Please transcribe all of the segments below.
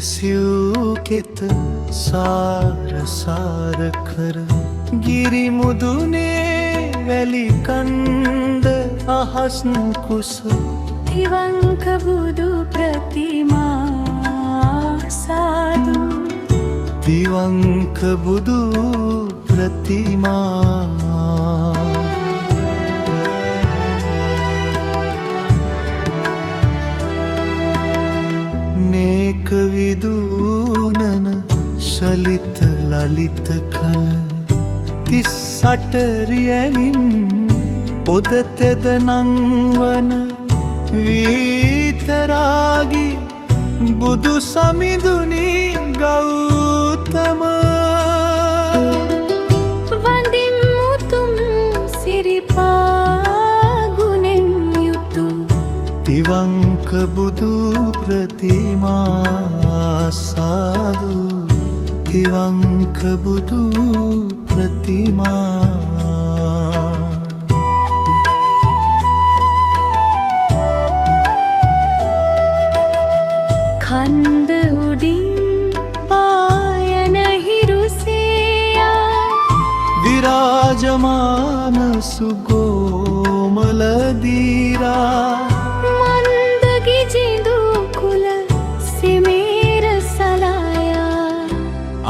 සිව් කෙත සාර සාර කර ගිරි මුදුනේ වැලි කන්ද අහස් කුස තිවංක බුදු ප්‍රතිමා සාදු තිවංක බුදු ප්‍රතිමා නේක විදූනන ශලිත ලලිත කල 38 රියැලින් පොද තෙද නංවන විතරාගි බුදු සමිඳුනි ගෞතම වඳින් මුතුම් සිරිපාගුණෙන් යුතුම් තිවංක බුදු ප්‍රතිමා සාදු තිවංක බුදු ප්‍රතිමා කන්ද උඩින් පායන හිරුසෙයා විරාජමාන සුගෝමල දීරා මන්ද ගිජිඳු කුල සිමේර සලායා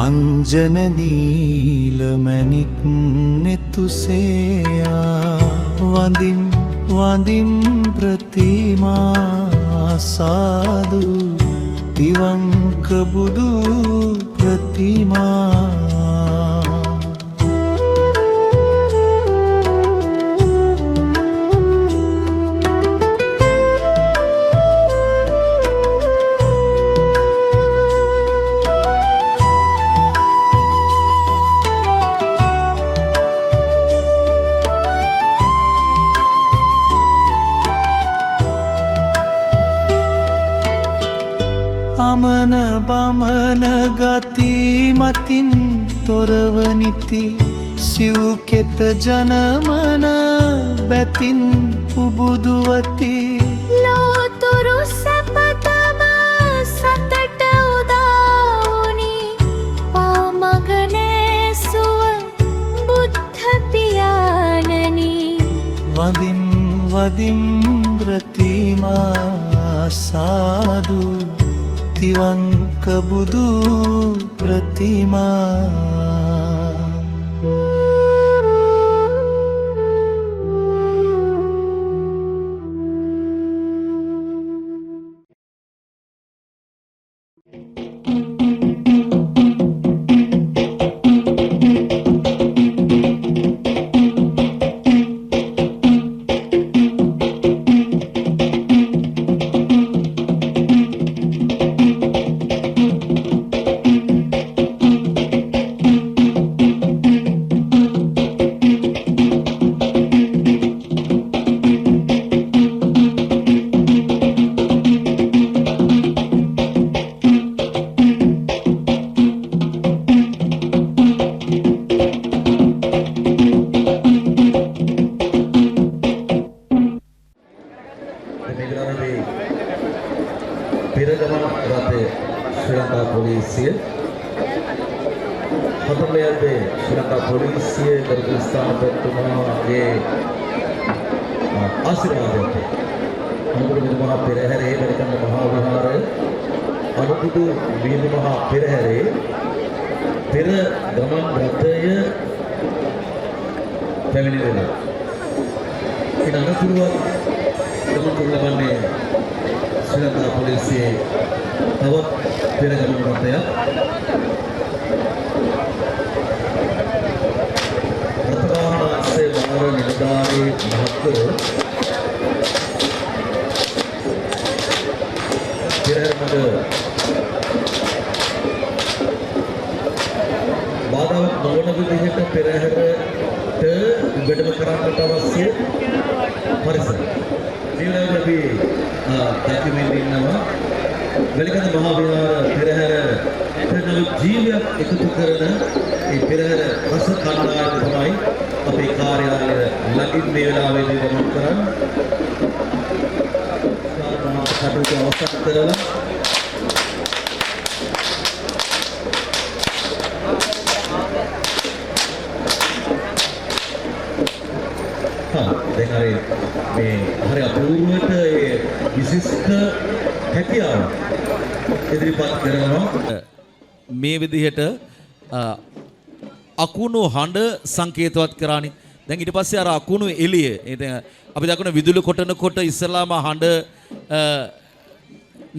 අංජන නීල මැණික් නෙතුසෙයා වඳින් වඳින් ප්‍රතිමා සාදු තිවංක බුදු ප්‍රතිමා අමන බමන ගති මතින් තොරව නිති සිව් කෙත ජනමන බැතින් පුබුදුවති ලෝතුරු සැපතම සතට උදාවුනි පාමගනේ සුව බුද්ධ පියාණනි වදින් වදින් ප්‍රතිමා සාදු තිවංක බුදු ප්‍රතිමා දැන් හරි මේ හරි අපූර්වට ඒ විශිෂ්ට හැකියාව ඉදිරිපත් කරනවා. මේ විදිහට අකුණු හඬ සංකේතවත් කරානේ. දැන් ඊට පස්සේ අර අකුණු එළිය. ඒ අපි දකින විදුලි කොටනකොට ඉස්සලාම හඬ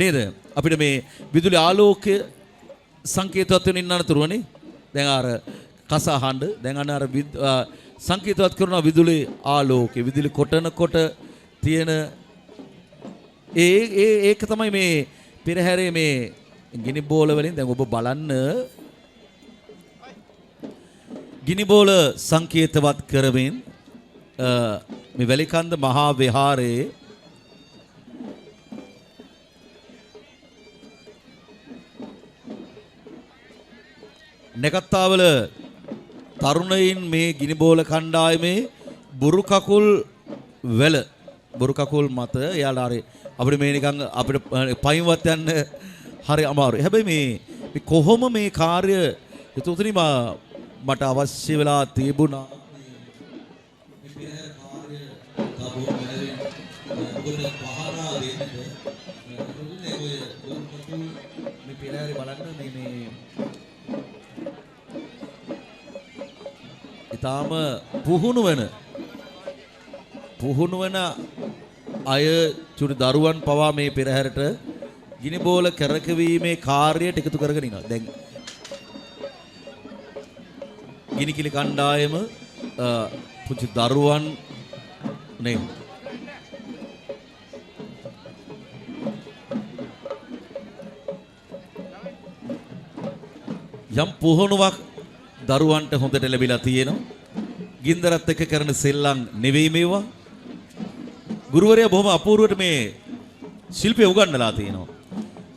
නේද? අපිට මේ විදුලි ආලෝකය සංකේතවත් වෙන ඉන්නතරනේ. දැන් අර කස හඬ දැන් අර සංකේතවත් කරන විදුලි ආලෝකය විදුලි කොටනකොට තියෙන ඒක තමයි මේ පෙරහැරේ මේ ගිනි බෝල වලින් දැන් ඔබ බලන්න ගිනි බෝල සංකේතවත් කරමින් මේ වැලිකන්ද මහා විහාරයේ නැකත්තාවල තරුණයින් මේ ගිනි බෝල කණ්ඩායමේ බුරු කකුල් මත එයාලා හරි අපිට මේ නිකන් අපිට පයින්වත් යන්න හරි අමාරුයි. හැබැයි මේ කොහොම මේ කාර්ය එතකොටනි මට අවශ්‍ය වෙලා තිබුණා මේ පෙරහැර කාර්ය තවෝ මොකද පහරා දෙන්න මේ ඔය මේ පෙරහැරේ බලන්න මේ ඊටාම පුහුණු වෙන අය චුටි දරුවන් පවා මේ පෙරහැරට ගිනි බෝල කරකවීමේ කාර්යයට එකතු කරගෙන ඉනවා. දැන් ගිනිකිලි කණ්ඩායම පුංචි දරුවන් නේ යම් පුහුණුවක් දරුවන්ට හොඳට ලැබිලා තියෙනවා. ගින්දරත් එක්ක කරන සෙල්ලම් නෙවෙයි මේවා. ගුරුවරයා බොහොම අපූර්වට මේ ශිල්පය උගන්වලා තියෙනවා.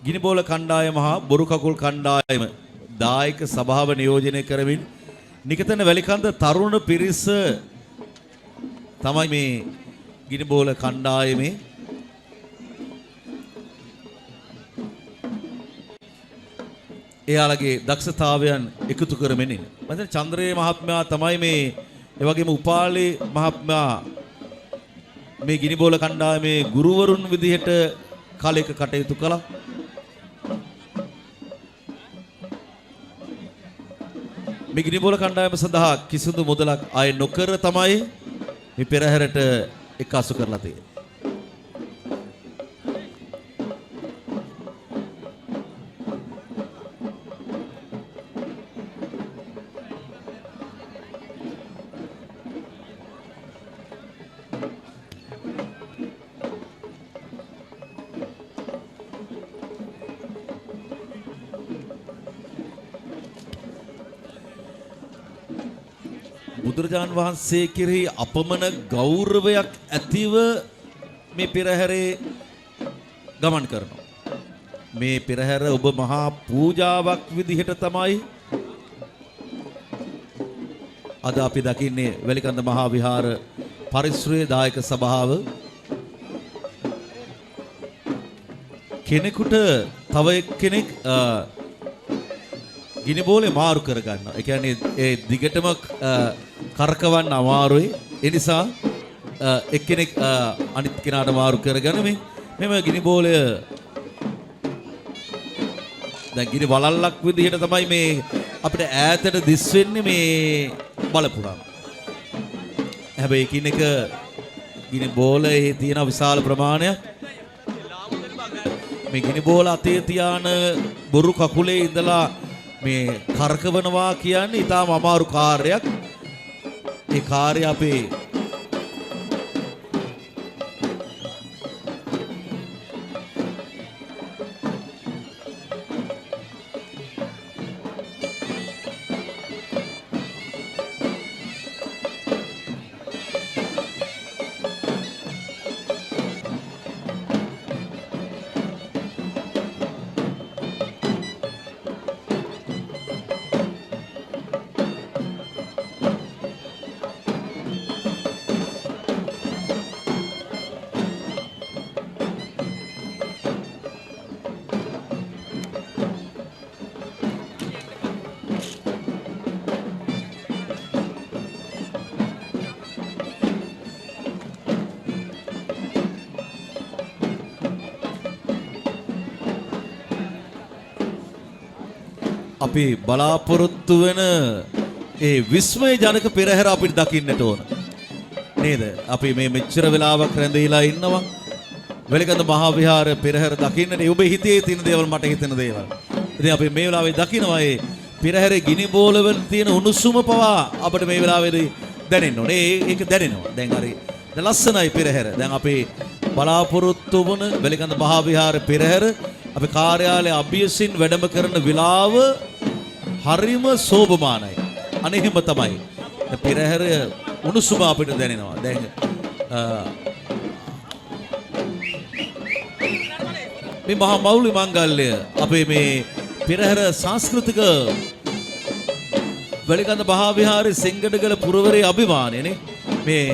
ගිනි බෝල කණ්ඩායම හා බොරු කකුල් කණ්ඩායම දායක සභාව නියෝජනය කරමින් නිකතන වැලිකන්ද තරුණ පිරිස තමයි මේ ගිනි බෝල කණ්ඩායමේ එයාලගේ දක්ෂතාවයන් එකතු කරමින් ඉන්නේ. මම හිතන්නේ චන්ද්‍රේ මහත්මයා තමයි මේ ඒ වගේම උපාලි මහත්මයා මේ ගිනි බෝල කණ්ඩායමේ ගුරුවරුන් විදිහට කාලයක කටයුතු කළා. මේ ගිනි බෝල කණ්ඩායම සඳහා කිසිදු මුදලක් ආය නොකර තමයි මේ පෙරහැරට එක්කාසු කරලා තියෙන්නේ. බුදුරජාන් වහන්සේ කෙරෙහි අපමණ ගෞරවයක් ඇතිව මේ පෙරහැරේ ගමන් කරනවා. මේ පෙරහැර ඔබ මහා පූජාවක් විදිහට තමයි අද අපි දකින්නේ වැලිකන්ද මහා විහාර පරිශ්‍රයේ දායක සභාව කෙනෙකුට තව එක්කෙනෙක් ගිනි බෝලේ මාරු කර ගන්නවා. ඒ කියන්නේ ඒ දිගටම කරකවන්න අමාරුයි. ඒ නිසා එක්කෙනෙක් අනිත් කෙනාට මාරු කරගෙන මෙම ගිනි බෝලය දැන් ගිනි වලල්ලක් විදිහට තමයි මේ අපිට ඈතට දිස් වෙන්නේ මේ බලපුරා. හැබැයි එකිනෙක ගිනි බෝලයේ තියෙන විශාල ප්‍රමාණයක් මේ ගිනි බෝල අතේ තියාන බොරු කකුලේ ඉඳලා මේ කරකවනවා කියන්නේ ඊටාම අමාරු කාර්යයක්. ඒ කාර්යය අපේ අපි බලාපොරොත්තු වෙන ඒ විස්මය ජනක පෙරහැර අපිට දකින්නට ඕන. නේද? අපි මේ මෙච්චර වෙලාවක් රැඳීලා ඉන්නවා. වෙලකඳ මහා විහාර පෙරහැර දකින්නට ඔබේ හිතේ තියෙන දේවල් මට හිතෙන දේවල්. ඉතින් අපි මේ වෙලාවේ දකිනවා ඒ පෙරහැරේ ගිනි බෝලවල තියෙන උණුසුම පවා අපිට මේ වෙලාවේදී දැනෙන්න ඕනේ. ඒක දැනෙනවා. දැන් හරි ලස්සනයි පෙරහැර. දැන් අපි බලාපොරොත්තු වන වෙලකඳ මහා විහාර පෙරහැර අපි කාර්යාලය අභියසින් වැඩම කරන විලාව හරිම සෝභමානයි. අනෙහිම තමයි. පෙරහැර උණුසුම අපිට දැනෙනවා. දැන් මේ මහා මෞලි මංගල්‍ය අපේ මේ පෙරහැර සංස්කෘතික වෙලකඳ මහා විහාරයේ සෙංගඩගල පුරවරේ අභිමානයනේ. මේ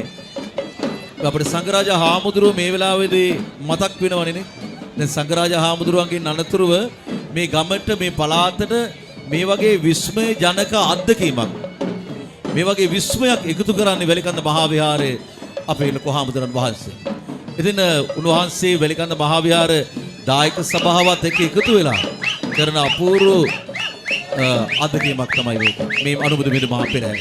අපේ සංඝරාජ හාමුදුරුවෝ මේ වෙලාවේදී මතක් වෙනවනේ. දැන් සංඝරාජ හාමුදුරුවන්ගෙන් අනතුරුව මේ ගමට මේ පළාතට මේ වගේ විස්මය ජනක අත්දැකීමක් මේ වගේ විස්මයක් එකතු කරන්නේ වෙලකඳ මහා විහාරයේ අපේ ලොකු හාමුදුරන් වහන්සේ. ඉතින් උන්වහන්සේ වෙලකඳ මහා විහාර දායක සභාවත් එක්ක එකතු වෙලා කරන අපූර්ව අත්දැකීමක් තමයි මේක. මේ අනුබුදු මිහිඳු මහා පෙරහැර.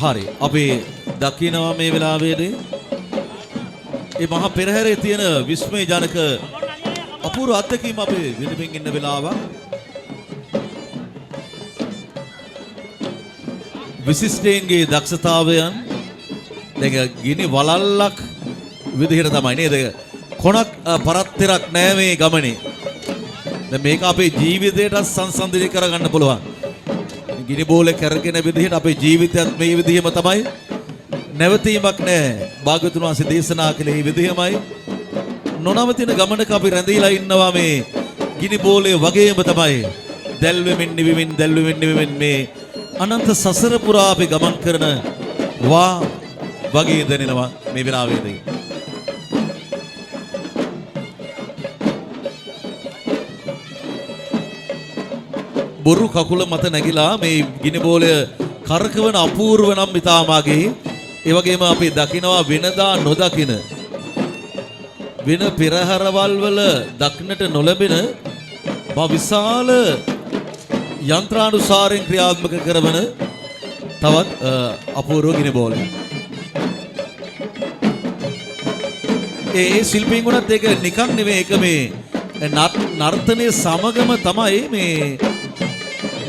හරි අපි දකිනවා මේ වෙලාවේදී මේ මහා පෙරහැරේ තියෙන විස්මය ජනක අපූර්ව අත්දැකීම් අපි විඳින්න ඉන්න වෙලාවක්. විශිෂ්ටයන්ගේ දක්ෂතාවයන් දැන් ගිනි වලල්ලක් විදිහට තමයි නේද? කොනක් පරත්තරක් නෑ මේ ගමනේ. දැන් මේක අපේ ජීවිතයට සංසන්දනය කරගන්න පුළුවන්. ගිනි බෝලේ කරගෙන විදිහට අපේ ජීවිතයත් මේ විදිහම තමයි. නැවතීමක් නැහැ. භාග්‍යවතුන් වහන්සේ දේශනා කළේ මේ විදිහමයි. නොනවතින ගමනක අපි රැඳීලා ඉන්නවා මේ ගිනි බෝලේ වගේම තමයි. දැල්වෙමින් නිවෙමින් මේ අනන්ත සසර පුරා අපි ගමන් කරන වා වගේ දැනෙනවා මේ වෙලාවේදී. බොරු කකුල මත නැගිලා මේ ගිනි බෝලය කරකවන අපූර්ව නම් මිතාමාගේ ඒ වගේම අපි දකිනවා වෙනදා නොදකින වෙන පෙරහැරවල් වල දක්නට නොලැබෙන විශාල යන්ත්‍රානුසාරයෙන් ක්‍රියාත්මක කරන තවත් අපූර්ව ගිනි බෝලයක්. ඒ ශිල්පීන් උනත් ඒක නිකන් නෙවෙයි. ඒක මේ නර්තනයේ සමගම තමයි මේ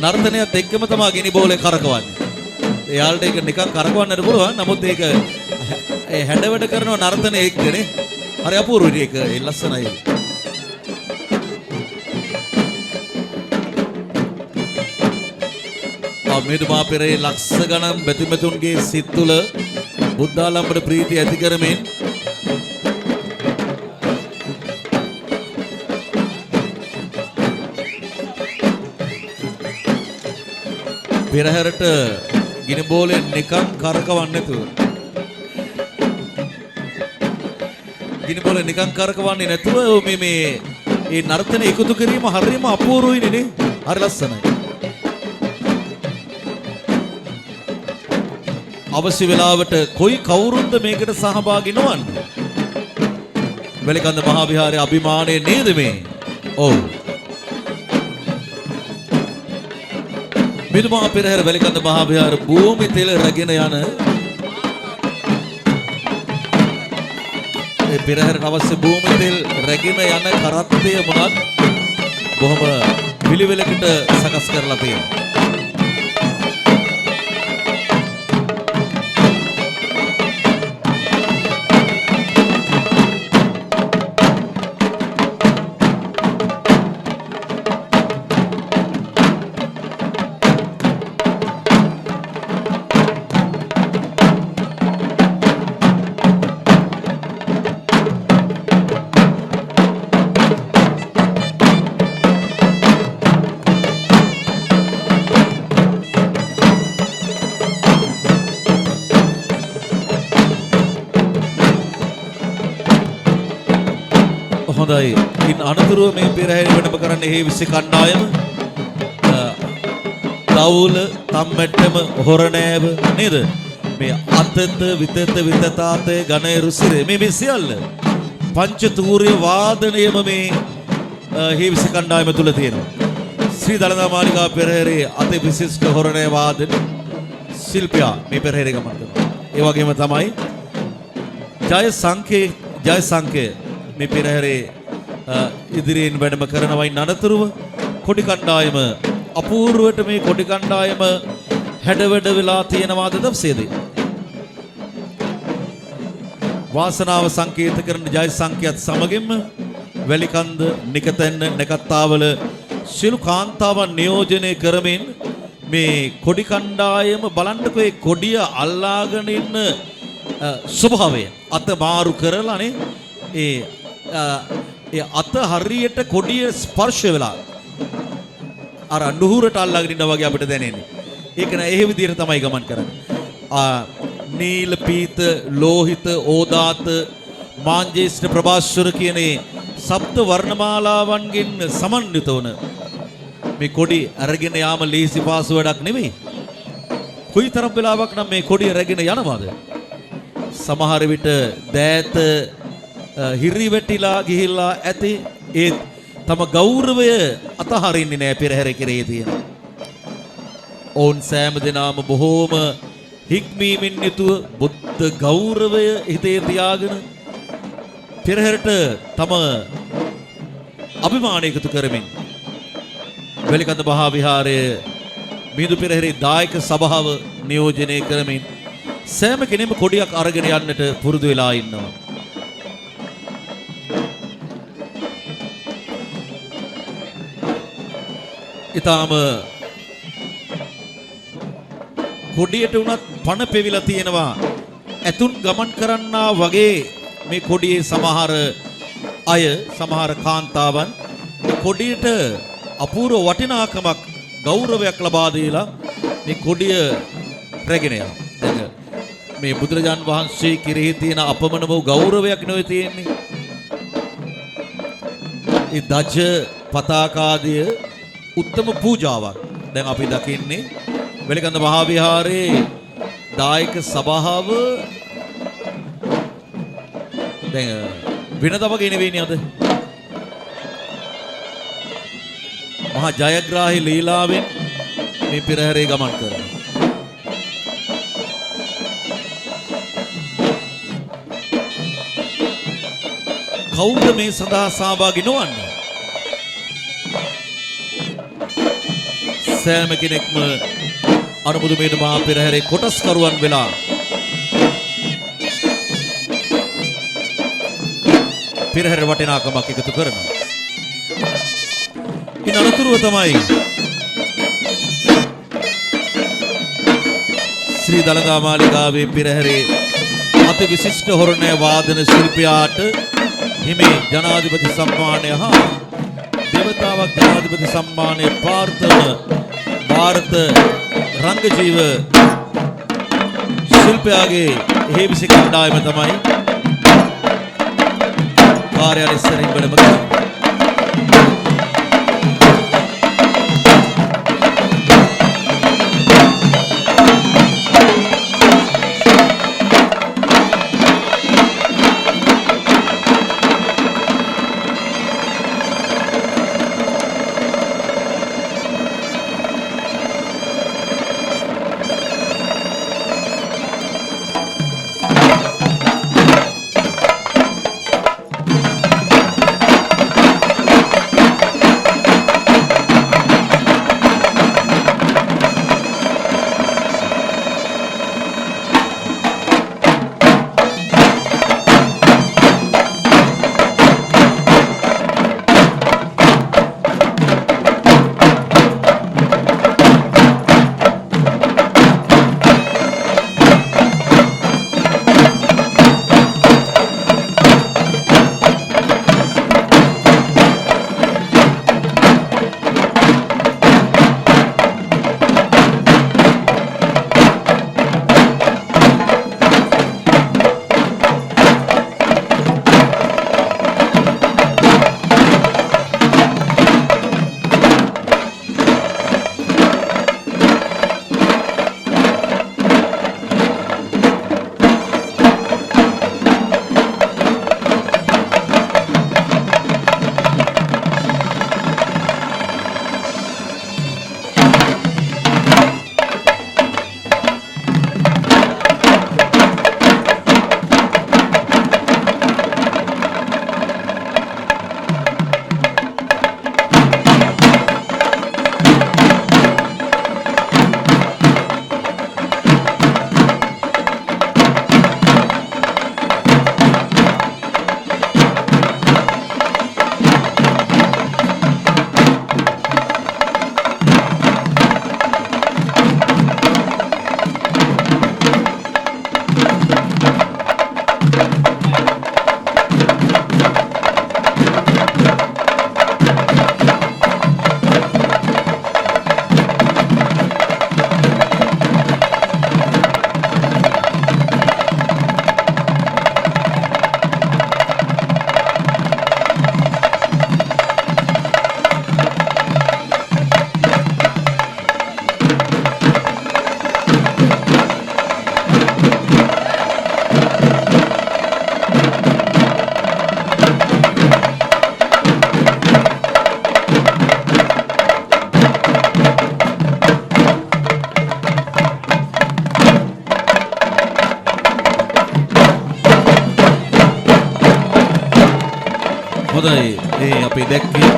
නර්තනයත් එක්කම තමයි ගිනි බෝලේ කරකවන්නේ. එයාලට ඒක නිකන් කරකවන්නට පුළුවන්. නමුත් ඒක හැඩවැඩ කරන නර්තනය එක්කනේ. හරි අපූර්වයි ඒක. ඒ ලස්සනයි. මිහිඳු මහ පෙරේ ලක්ෂ ගණන් බැතිමතුන්ගේ සිත් තුළ බුද්ධාලම්බන ප්‍රීතිය ඇති කරමින් පෙරහැරට ගිනි බෝලේ නිකන් කරකවන්නේ නැතුව මේ නර්තන එකතු කිරීම හරියම අපූර්වයිනේ නේ. හරි ලස්සනයි. අවශ්‍ය වෙලාවට කොයි කවුරුන්ද මේකට සහභාගී නොවන්නේ? වෙලකඳ මහා විහාරයේ අභිමානයේ නේද මේ? ඔව්. මිහිඳු මහ පෙරහැර වෙලකඳ මහා විහාර භූමි තෙල රැගෙන යන ඒ පෙරහැරට අවශ්‍ය භූමි තෙල් රැගෙන යන කරත්තය මොනත් බොහොම පිළිවෙලකට සකස් කරලා තියෙනවා. හොඳයි. ඉන් අනතුරුව මේ පෙරහැර වැඩම කරන්න හේවිසි කණ්ඩායම දවුල, තම්මැට්ටම, හොරණෑව නේද? මේ අතත විතතාත ගණය රුසිරේ මේ සියල්ල පංචතූර්ය වාදනයම මේ හේවිසි කණ්ඩායම තුල තියෙනවා. ශ්‍රී දළදා මාලිගා පෙරහැරේ අති විශිෂ්ට හොරණෑ වාදන ශිල්පියා මේ පෙරහැරේ ගමන් කරනවා. ඒ වගේම තමයි ජය සංකේ මේ පෙරහැරේ ඉදිරියෙන් වැඩම කරනවයින් අනතුරුව කොඩි කණ්ඩායම අපූර්වට මේ කොඩි කණ්ඩායම හැඩවැඩ වෙලා තියෙනවාද දවසේදී වාසනාව සංකේත කරන ජය සංකේයත් සමගින්ම වැලිකන්ද නිකතැන්න නැකත්තාවල සියලු කාන්තාවන් නියෝජනය කරමින් මේ කොඩි කණ්ඩායම බලන්නකෝ ඒ කොඩිය අල්ලාගෙන ඉන්න ස්වභාවය අත මාරු කරලානේ ඒ අත හරියට කොඩිය ස්පර්ශ වෙලා අර නුහුරට අල්ලාගෙන ඉන්නා වගේ අපිට දැනෙන්නේ. ඒක නෑ ඒ විදිහට තමයි ගමන් කරන්නේ. නීල පීත ලෝහිත ඕදාත මාංජේෂ්ඨ ප්‍රභාස්වර කියන සප්ත වර්ණමාලාවන්ගෙන් සමන්විත වන මේ කොඩි අරගෙන යාම ලේසි පාසු වැඩක් නෙමෙයි. කොයිතරම් වෙලාවක් නම් මේ කොඩිය රැගෙන යනවාද? සමහර විට දෑත හිරිවැටිලා ගිහිල්ලා ඇති ඒ තම ගෞරවය අතහරින්නේ නැහැ පෙරහැර කෙරේ තියෙන. ඔවුන් සෑම දිනම බොහෝම හික්මීමෙන් යුතුව බුද්ධ ගෞරවය හිතේ තියාගෙන පෙරහැරට තම අභිමානය එකතු කරමින් වැලිකඳ මහා විහාරයේ මිහිඳු පෙරහැරේ දායක සභාව නියෝජනය කරමින් සෑම කෙනෙම කොඩියක් අරගෙන යන්නට පුරුදු වෙලා ඉන්නවා. ඊටාම කොඩියට උනත් පණ පෙවිලා තියෙනවා. ඇතුන් ගමන් කරන්නා වගේ මේ කොඩියේ සමහර අය සමහර කාන්තාවන් කොඩියට අපූර්ව වටිනාකමක් ගෞරවයක් ලබා දීලා මේ කොඩිය රැගෙන යනවා. දැන් මේ බුදුරජාන් වහන්සේ කෙරෙහි තියෙන අපමණ වූ ගෞරවයක් නෙවෙයි තියෙන්නේ. ඒ දජ පතාකාදිය උත්තම පූජාවක්. දැන් අපි දකින්නේ වැලිකඳ මහා විහාරයේ දායක සභාව දැන් වෙනද වගේ නෙවෙයිනේ අද. මහා ජයග්‍රාහී ලීලාවෙන් මේ පෙරහැරේ ගමන් කරනවා. කවුද මේ සඳහා සහභාගී නොවන්නේ? සෑම කෙනෙක්ම අනුමුදු මේන මහා පෙරහැරේ කොටස්කරුවන් වෙලා පෙරහැර වටිනාකමක් එකතු කරනවා. ඉන් අනතුරුව තමයි ශ්‍රී දළදා මාලිගාවේ පෙරහැරේ අති විශිෂ්ට හොරණෑ වාදන ශිල්පියාට හිමි ජනාධිපති සම්මානය හා දේවතාවක් ජනාධිපති සම්මානය පාර්ථව ಭಾರತ රංගජීව ශිල්පියාගේ හේවිසි කණ්ඩායම තමයි කාර්යාලය ඉස්සරින් වැඩම කරන්නේ. හොඳයි. මේ අපි දැක්කේ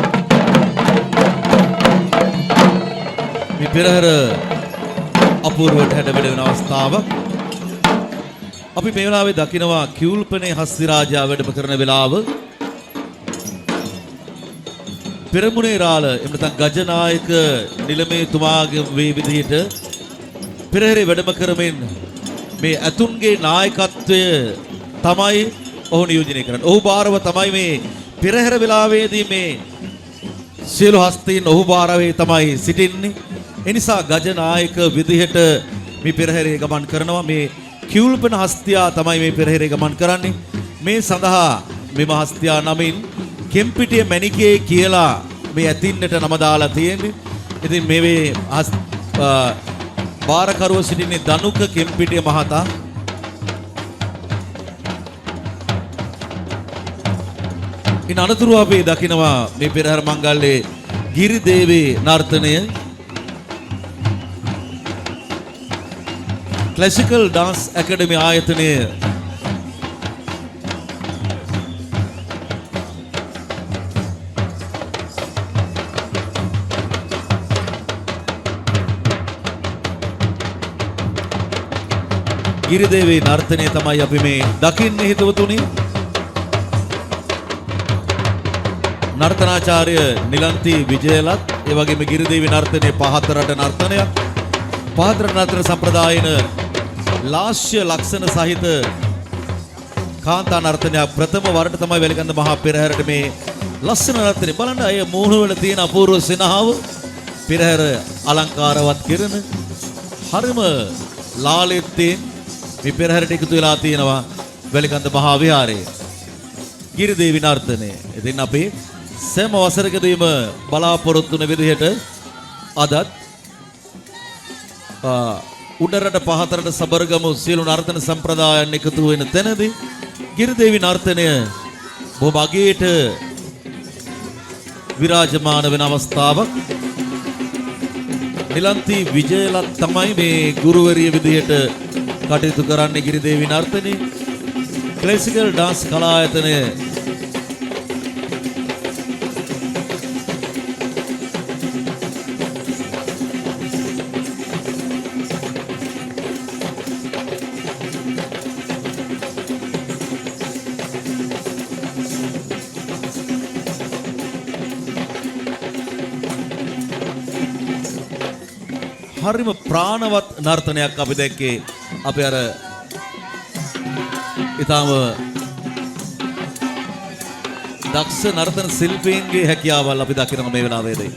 මේ පෙරහැර අපූර්වට හැඩවැඩ වෙන අවස්ථාවක්. අපි මේ වෙලාවේ දකිනවා කියුල්පනේ හස්තිරාජා වැඩම කරන වෙලාව. පෙරමුණේ රාළ එහෙම නැත්නම් ගජනායක නිලමේතුමාගේ මේ විදිහට පෙරහැරේ වැඩම කරමින් මේ ඇතුන්ගේ නායකත්වය තමයි ඔහු නියෝජනය කරන්නේ. ඔහු බාරව තමයි මේ පෙරහැර වෙලාවේදී මේ සියලු හස්තීන් ඔහු බාරවේ තමයි සිටින්නේ. ඒ නිසා ගජනායක විදිහට මේ පෙරහැරේ ගමන් කරනවා. මේ කියුල්පන හස්තියා තමයි මේ පෙරහැරේ ගමන් කරන්නේ. මේ සඳහා මෙම හස්තියා නමින් කෙම්පිටිය මැණිකේ කියලා මේ ඇතින්නට නම දාලා තියෙන්නේ. ඉතින් මේ බාරකරුව සිටින්නේ දනුක කෙම්පිටිය මහතා. ඉන් අනතුරුව අපි දකිනවා මේ පෙරහැර මංගල්‍යයේ ගිරිදේවේ නර්තනය. ක්ලාසිකල් ඩාන්ස් ඇකඩමි ආයතනය ගිරිදේවේ නර්තනය තමයි අපි මේ දකින්නේ හිතවතුනි. නර්තනාචාර්ය නිලන්ති විජයලත් ඒ වගේම ගිරිදේවි නර්තනයේ පහතරට නර්තනයක්. පහතර නර්තන සම්ප්‍රදායන ලාස්‍ය ලක්ෂණ සහිත කාන්තා නර්තනයක් ප්‍රථම වරට තමයි වැලිකන්ද මහා පෙරහැරට මේ ලස්සන නර්තනය බලන්න. අය මූණ වල තියෙන අපූර්ව සෙනහව පෙරහැර අලංකාරවත් කරන හරිම ලාලිත්‍යයෙන් මේ පෙරහැරට එකතු වෙලා තියෙනවා වැලිකන්ද මහා විහාරයේ ගිරිදේවි නර්තනය. ඉතින් අපි සෑම වසරකදීම බලාපොරොත්තු වෙන විදිහට අදත් උඩරට පහතරට සබරගමු සියලු නර්තන සම්ප්‍රදායන් එකතු වෙන තැනදී ගිරිදේවි නර්තනය බොහොම අගේට විරාජමාන වෙන අවස්ථාවක්. නිලන්ති විජයලත් තමයි මේ ගුරුවරිය විදිහට කටයුතු කරන්නේ ගිරිදේවි නර්තනයේ. ක්ලාසිකල් ඩාන්ස් කලායතනය හරිම ප්‍රාණවත් නර්තනයක් අපි දැක්කේ. අපි අර ඊටම දක්ෂ නර්තන ශිල්පීන්ගේ හැකියාවල් අපි දකිනවා මේ වෙලාවේදී.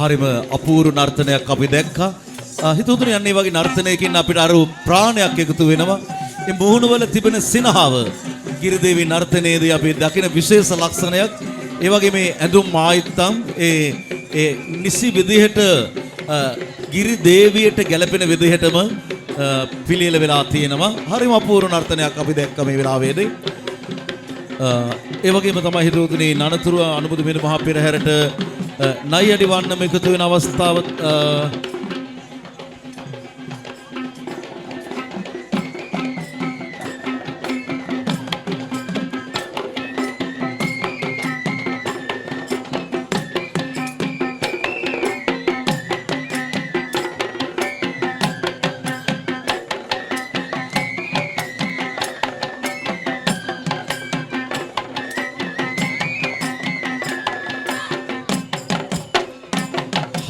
හරිම අපූර්ව නර්තනයක් අපි දැක්කා. හිතුතුනි යන්නේ වගේ නර්තනයකින් අපිට අර ප්‍රාණයක් එකතු වෙනවා. මේ මුහුණවල තිබෙන සිනහව ගිරිදේවි නර්තනයේදී අපි දකින විශේෂ ලක්ෂණයක්. ඒ වගේ මේ ඇඳුම් ආයිත්තම් ඒ නිසි විදිහට ගිරිදේවියට ගැලපෙන විදිහටම පිළියෙල වෙලා තියෙනවා. හරිම අපූර්ව නර්තනයක් අපි දැක්කා මේ වෙලාවේදී. ඒ වගේම තමයි හිතුතුනි නනතුරු අනුබුදු මෙන්න මහා පෙරහැරට නයි අඩි වන්නම එකතු වෙන අවස්ථාව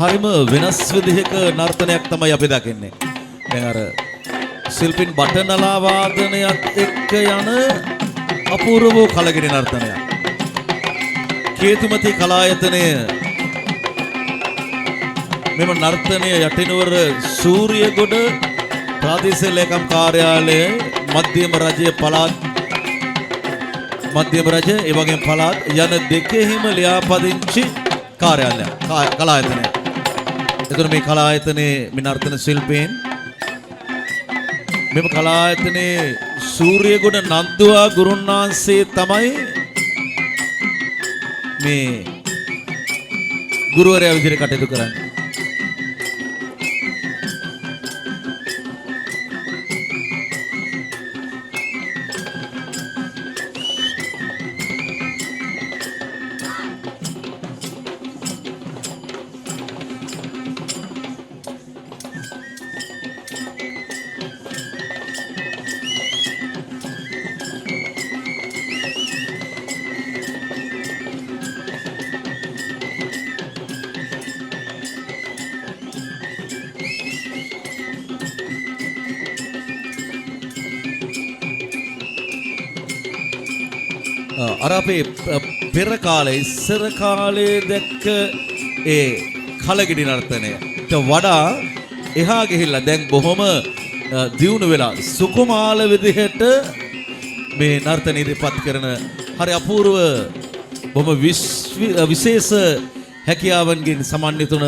හරිම වෙනස් විදිහක නර්තනයක් තමයි අපි දකින්නේ. දැන් අර ශිල්පීන් බටනලා වාදනයත් එක්ක යන අපූර්ව කලගිරි නර්තනයක්. කේතුමති කලායතනය මෙම නර්තනය යටිනුවර සූරියගොඩ ප්‍රාදේශීය ලේකම් කාර්යාලය මධ්‍යම රජය පළාත් මධ්‍යම රජ ඒ වගේම පළාත් යන දෙකෙහිම ලියාපදිංචි කාර්යාලයක් කලායතනයක්. එතකොට මේ කලායතනයේ මේ නර්තන ශිල්පීන් මෙම කලායතනයේ සූරියගොඩ නන්දුවා ගුරුන්වහන්සේ තමයි මේ ගුරුවරයා විදිහට කටයුතු කරන්නේ. අර අපේ පෙර කාලේ ඉස්සර කාලේ දැක්ක ඒ කලගිඩි නර්තනයට වඩා එහා ගිහිල්ලා දැන් බොහොම දියුණු වෙලා සුකුමාල විදිහට මේ නර්තන ඉදිරිපත් කරන හරි අපූර්ව බොහොම විශේෂ හැකියාවන්ගෙන් සමන්විතුන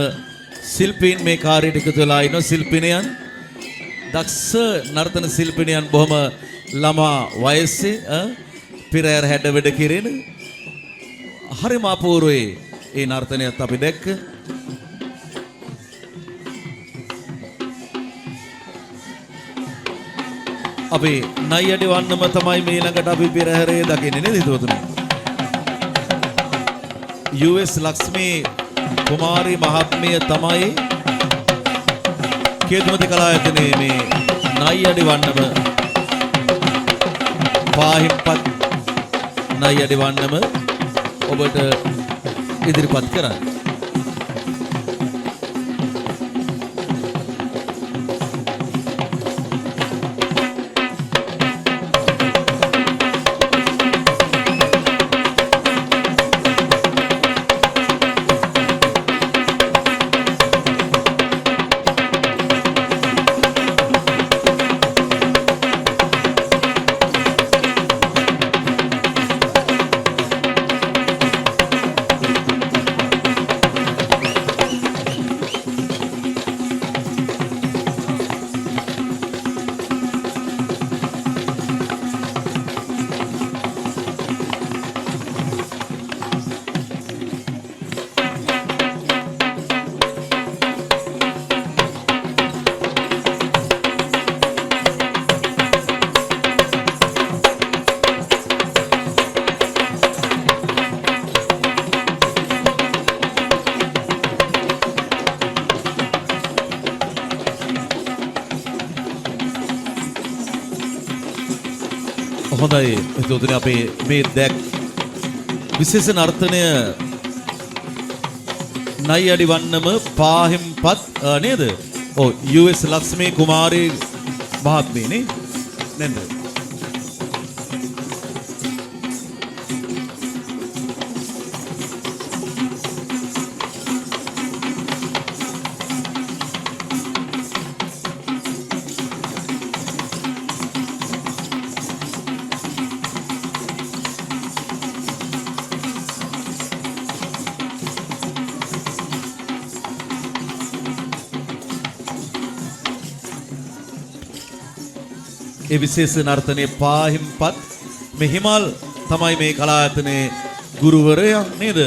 ශිල්පීන් මේ කාර්යයට එකතු වෙලා ඉන්න ශිල්පිනියන් දක්ෂ නර්තන ශිල්පිනියන් බොහොම ළමා වයසේ පිරෑර හැඩ වැඩ කිරෙන හරිම අපූර්වයි ඒ නර්තනයත් අපි දැක්ක. අපි නයි අඩි වන්නම තමයි මේ ළඟට අපි පෙරහැරේ දකින්නේ නේද හිතවතුනි? US ලක්ෂ්මී කුමාරි මහත්මිය තමයි කේතුමති කලායතනයේ මේ නයි අඩි වන්නම පාහිම්පත් නයි අඩි වන්නම ඔබට ඉදිරිපත් කරන්න. හොඳයි එතකොට අපේ මේ දැක් විශේෂ නර්තනය නයි අඩි වන්නම පාහිම්පත් නේද? ඔව් US ලක්ෂ්මී කුමාරි මහත්මිය නේද? ඒ විශේෂ නර්තනයේ පාහිම්පත් මෙහිමල් තමයි මේ කලායතනයේ ගුරුවරයා නේද?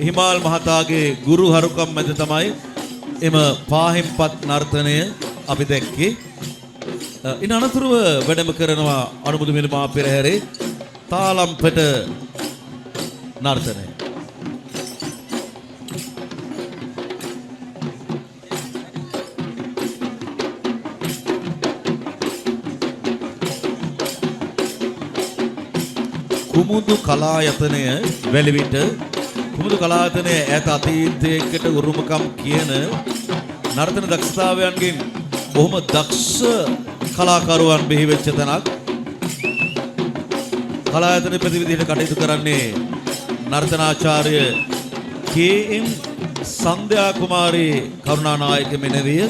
හිමාල් මහතාගේ ගුරු හරුකම් මැද තමයි එම පාහිම්පත් නර්තනය අපි දැක්කේ. ඉන් අනතුරුව වැඩම කරනවා අනුමුදු මිල්මා පෙරහැරේ තාලම්පෙට නර්තනය. කුමුදු කලායතනය වැලිවිට කුමුදු කලායතනයේ ඈත අතීතයකට උරුමකම් කියන නර්තන දක්ෂතාවයන්ගෙන් බොහොම දක්ෂ කලාකරුවන් බිහි වෙච්ච තැනක්. කලායතන ප්‍රතිවිධියට කටයුතු කරන්නේ නර්තනාචාර්ය කේ.එම්. සන්ධ්‍යා කුමාරී කරුණානායක මෙනවිය.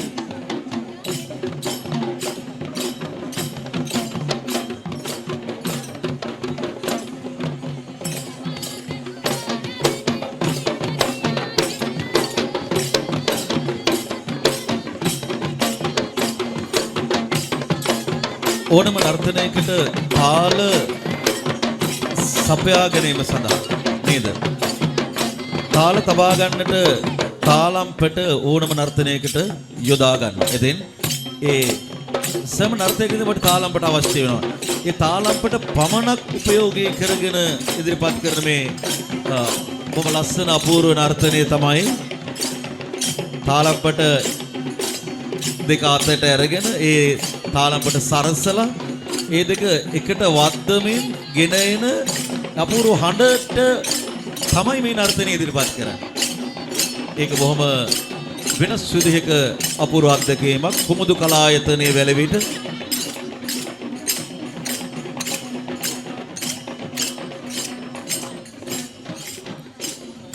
ඕනම නර්තනයකට තාල සපයා ගැනීම සඳහා නේද? තාල තබා ගන්නට තාලම්පට ඕනම නර්තනයකට යොදා ගන්න. එතෙන් ඒ සෑම නර්තනයකදීම තාලම්පට අවශ්‍ය වෙනවා. ඒ තාලම්පට පමණක් උපයෝගී කරගෙන ඉදිරිපත් කරන මේ බොහොම ලස්සන අපූර්ව නර්තනය තමයි තාලම්පට දෙක අතට අරගෙන ඒ තාලම්පට සරසලා ඒ දෙක එකට වද්දමින් ගෙන එන අපූර්ව හඬට තමයි මේ නර්තනය ඉදිරිපත් කරන්නේ. ඒක බොහොම වෙනස් විදිහක අපූර්ව අත්දැකීමක්. කුමුදු කලායතනයේ වැලවිට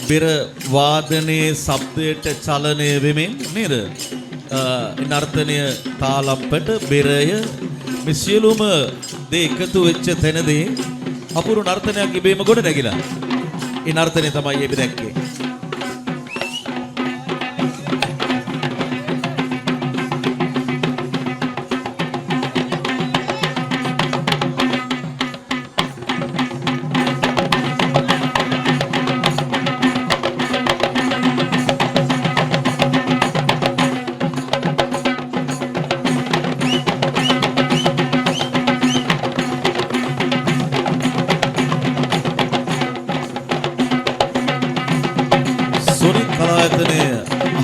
බෙර වාදනයේ ශබ්දයට චලනය වෙමින් නේද? නර්තනය තාලම්පට බෙරය මේ සියලුම දේ එකතු වෙච්ච තැනදී අපූර්ව නර්තනයක් ඉබේම ගොඩ නැගිලා. ඒ නර්තනය තමයි අපි දැක්කේ.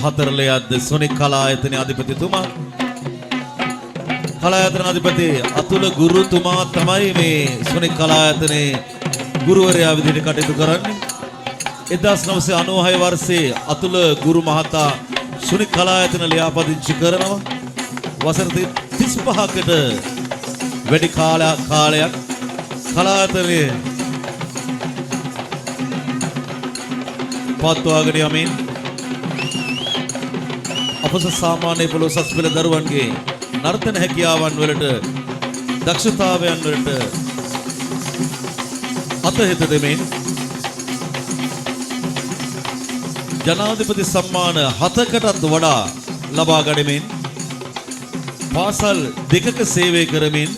හතරලේ අධ්‍ය සොනික් කලායතනයේ අධිපතිතුමා කලායතන අධිපති අතුල ගුරුතුමා තමයි මේ සොනික් කලායතනයේ ගුරුවරයා විදිහට කටයුතු කරන්නේ. 1996 වර්ෂයේ අතුල ගුරු මහතා සොනික් කලායතන ලියාපදිංචි කරනවා. වසර 35කට වැඩි කාලයක් කලායතනයේ පවත්වාගෙන යමින් අපොස සාමාන්‍ය පොළ උසස් පෙළ දරුවන්ගේ නර්තන හැකියාවන් වලට දක්ෂතාවයන් වලට අතහිත දෙමින් ජනාධිපති සම්මාන 7කටත් වඩා ලබා ගනිමින් පාසල් 2ක සේවය කරමින්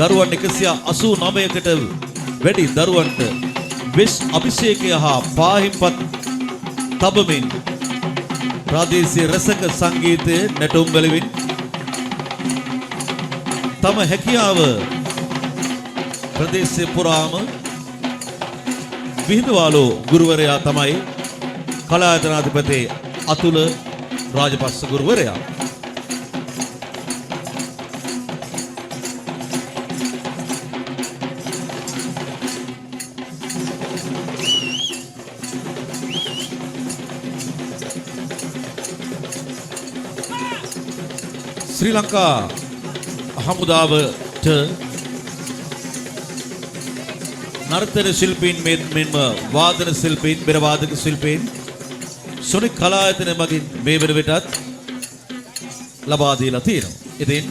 දරුවන් 189කට වැඩි දරුවන්ට වෙස් අභිෂේකය හා පාහිම්පත් තබමින් ප්‍රාදේශීය රසක සංගීතයේ නැටුම් වලින් තම හැකියාව ප්‍රදේශය පුරාම විහිදුවාලු ගුරුවරයා තමයි කලායතනාධිපති අතුල රාජපක්ෂ ගුරුවරයා. ශ්‍රී ලංකා හමුදාවට නර්තන ශිල්පීන් මෙන්ම වාදන ශිල්පීන් බෙර වාදක ශිල්පීන් සොනික් කලායතන මගින් මේ වන විටත් ලබා දීලා තියෙනවා. ඉතින්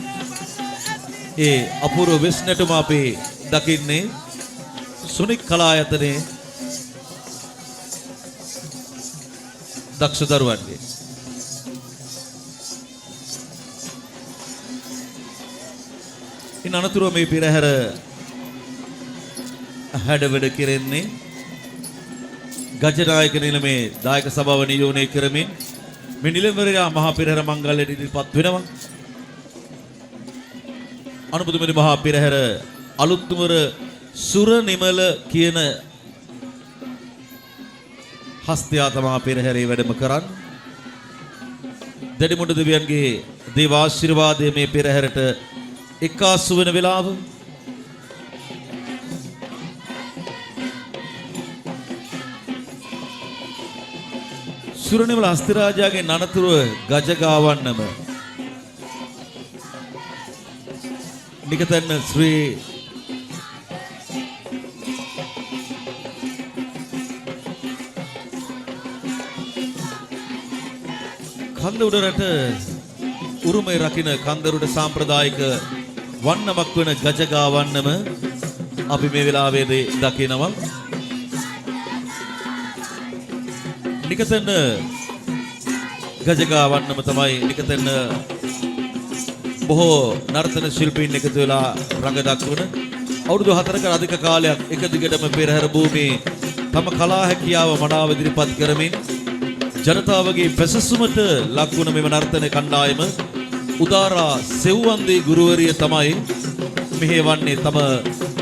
ඒ අපූර්ව වෙස් නැටුම අපි දකින්නේ සොනික් කලායතනයේ දක්ෂ දරුවන්ගේ. ඉන් අනතුරුව මේ පෙරහැර හැඩවැඩ කෙරෙන්නේ ගජනායක නිලමේ දායක සභාව නියෝජනය කරමින් මේ නිලමේරයා මහා පෙරහැර මංගල්‍යයට ඉදිරිපත් වෙනවා. අනුබුදුමනි මහා පෙරහැර අලුත්නුවර සුරනිමල කියන හස්තයා තමා පෙරහැරේ වැඩම කරන්නේ. දැඩිමුඩ දෙවියන්ගේ දේවාශිර්වාදයේ මේ පෙරහැරට එක්කාසු වෙන වෙලාව සුරනිමල හස්තිරාජාගේ නනතුරුව ගජගාවන්නම නිකතන්න ශ්‍රී කන්ද උඩරට උරුමය රකින කන්දරුට සාම්ප්‍රදායික වන්නමක් වන ගජගාවන්නම අපි මේ වෙලාවේදී දකිනවා. නිකතන්න ගජගාවන්නම තමයි නිකතන්න බොහෝ නර්තන ශිල්පීන් එකතු වෙලා රඟ දක්වන අවුරුදු 4ක අධික කාලයක් එක දිගටම පෙරහැර භූමියේ තම කලා හැකියාව මනාව ඉදිරිපත් කරමින් ජනතාවගේ පැසසුමට ලක් වුණ මෙම නර්තන කණ්ඩායම උදාරා සෙව්වන්දී ගුරුවරිය තමයි මෙහෙවන්නේ තම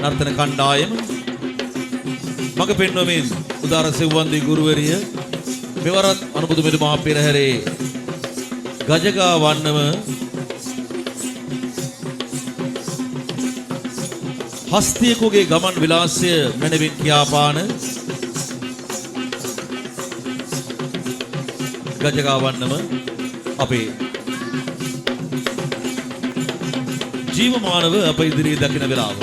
නර්තන කණ්ඩායම. මග පෙන්වමින් උදාරා සෙව්වන්දී ගුරුවරිය මෙවරත් අනුබුදු මෙතුමා පෙරහැරේ ගජගාවන්නම හස්තියකගේ ගමන් විලාසය මැනවින් කියාපාන ගජගාවන්නම අපේ ජීවමානව අප ඉදිරියේ දකින වෙලාව.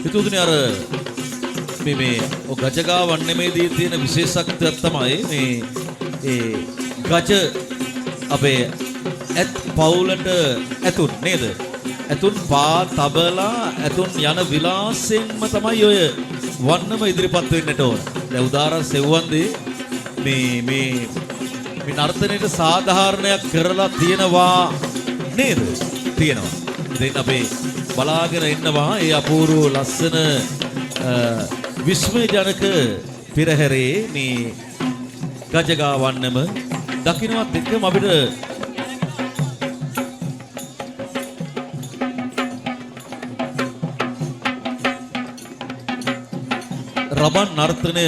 හිතුවතුනි අර මේ ගජගාවන්නමේදී තියෙන විශේෂත්වයක් තමයි මේ ඒ ගජ අපේ ඇත් පවුලට ඇතුන් නේද? ඇතුන් පා තබලා ඇතුන් යන විලාසයෙන්ම තමයි ඔය වන්නම ඉදිරිපත් වෙන්නට ඕන. දැන් උදාහරණ සෙව්වන්දී මේ නර්තනයේ සාධාරණයක් කරලා තියෙනවා නේද? තියෙනවා. ඉතින් අපි බලාගෙන ඉන්නවා ඒ අපූර්ව ලස්සන විස්මයජනක පෙරහැරේ මේ ගජගාවන්නම දකින්නත් එක්කම අපිට රබන් නර්තනය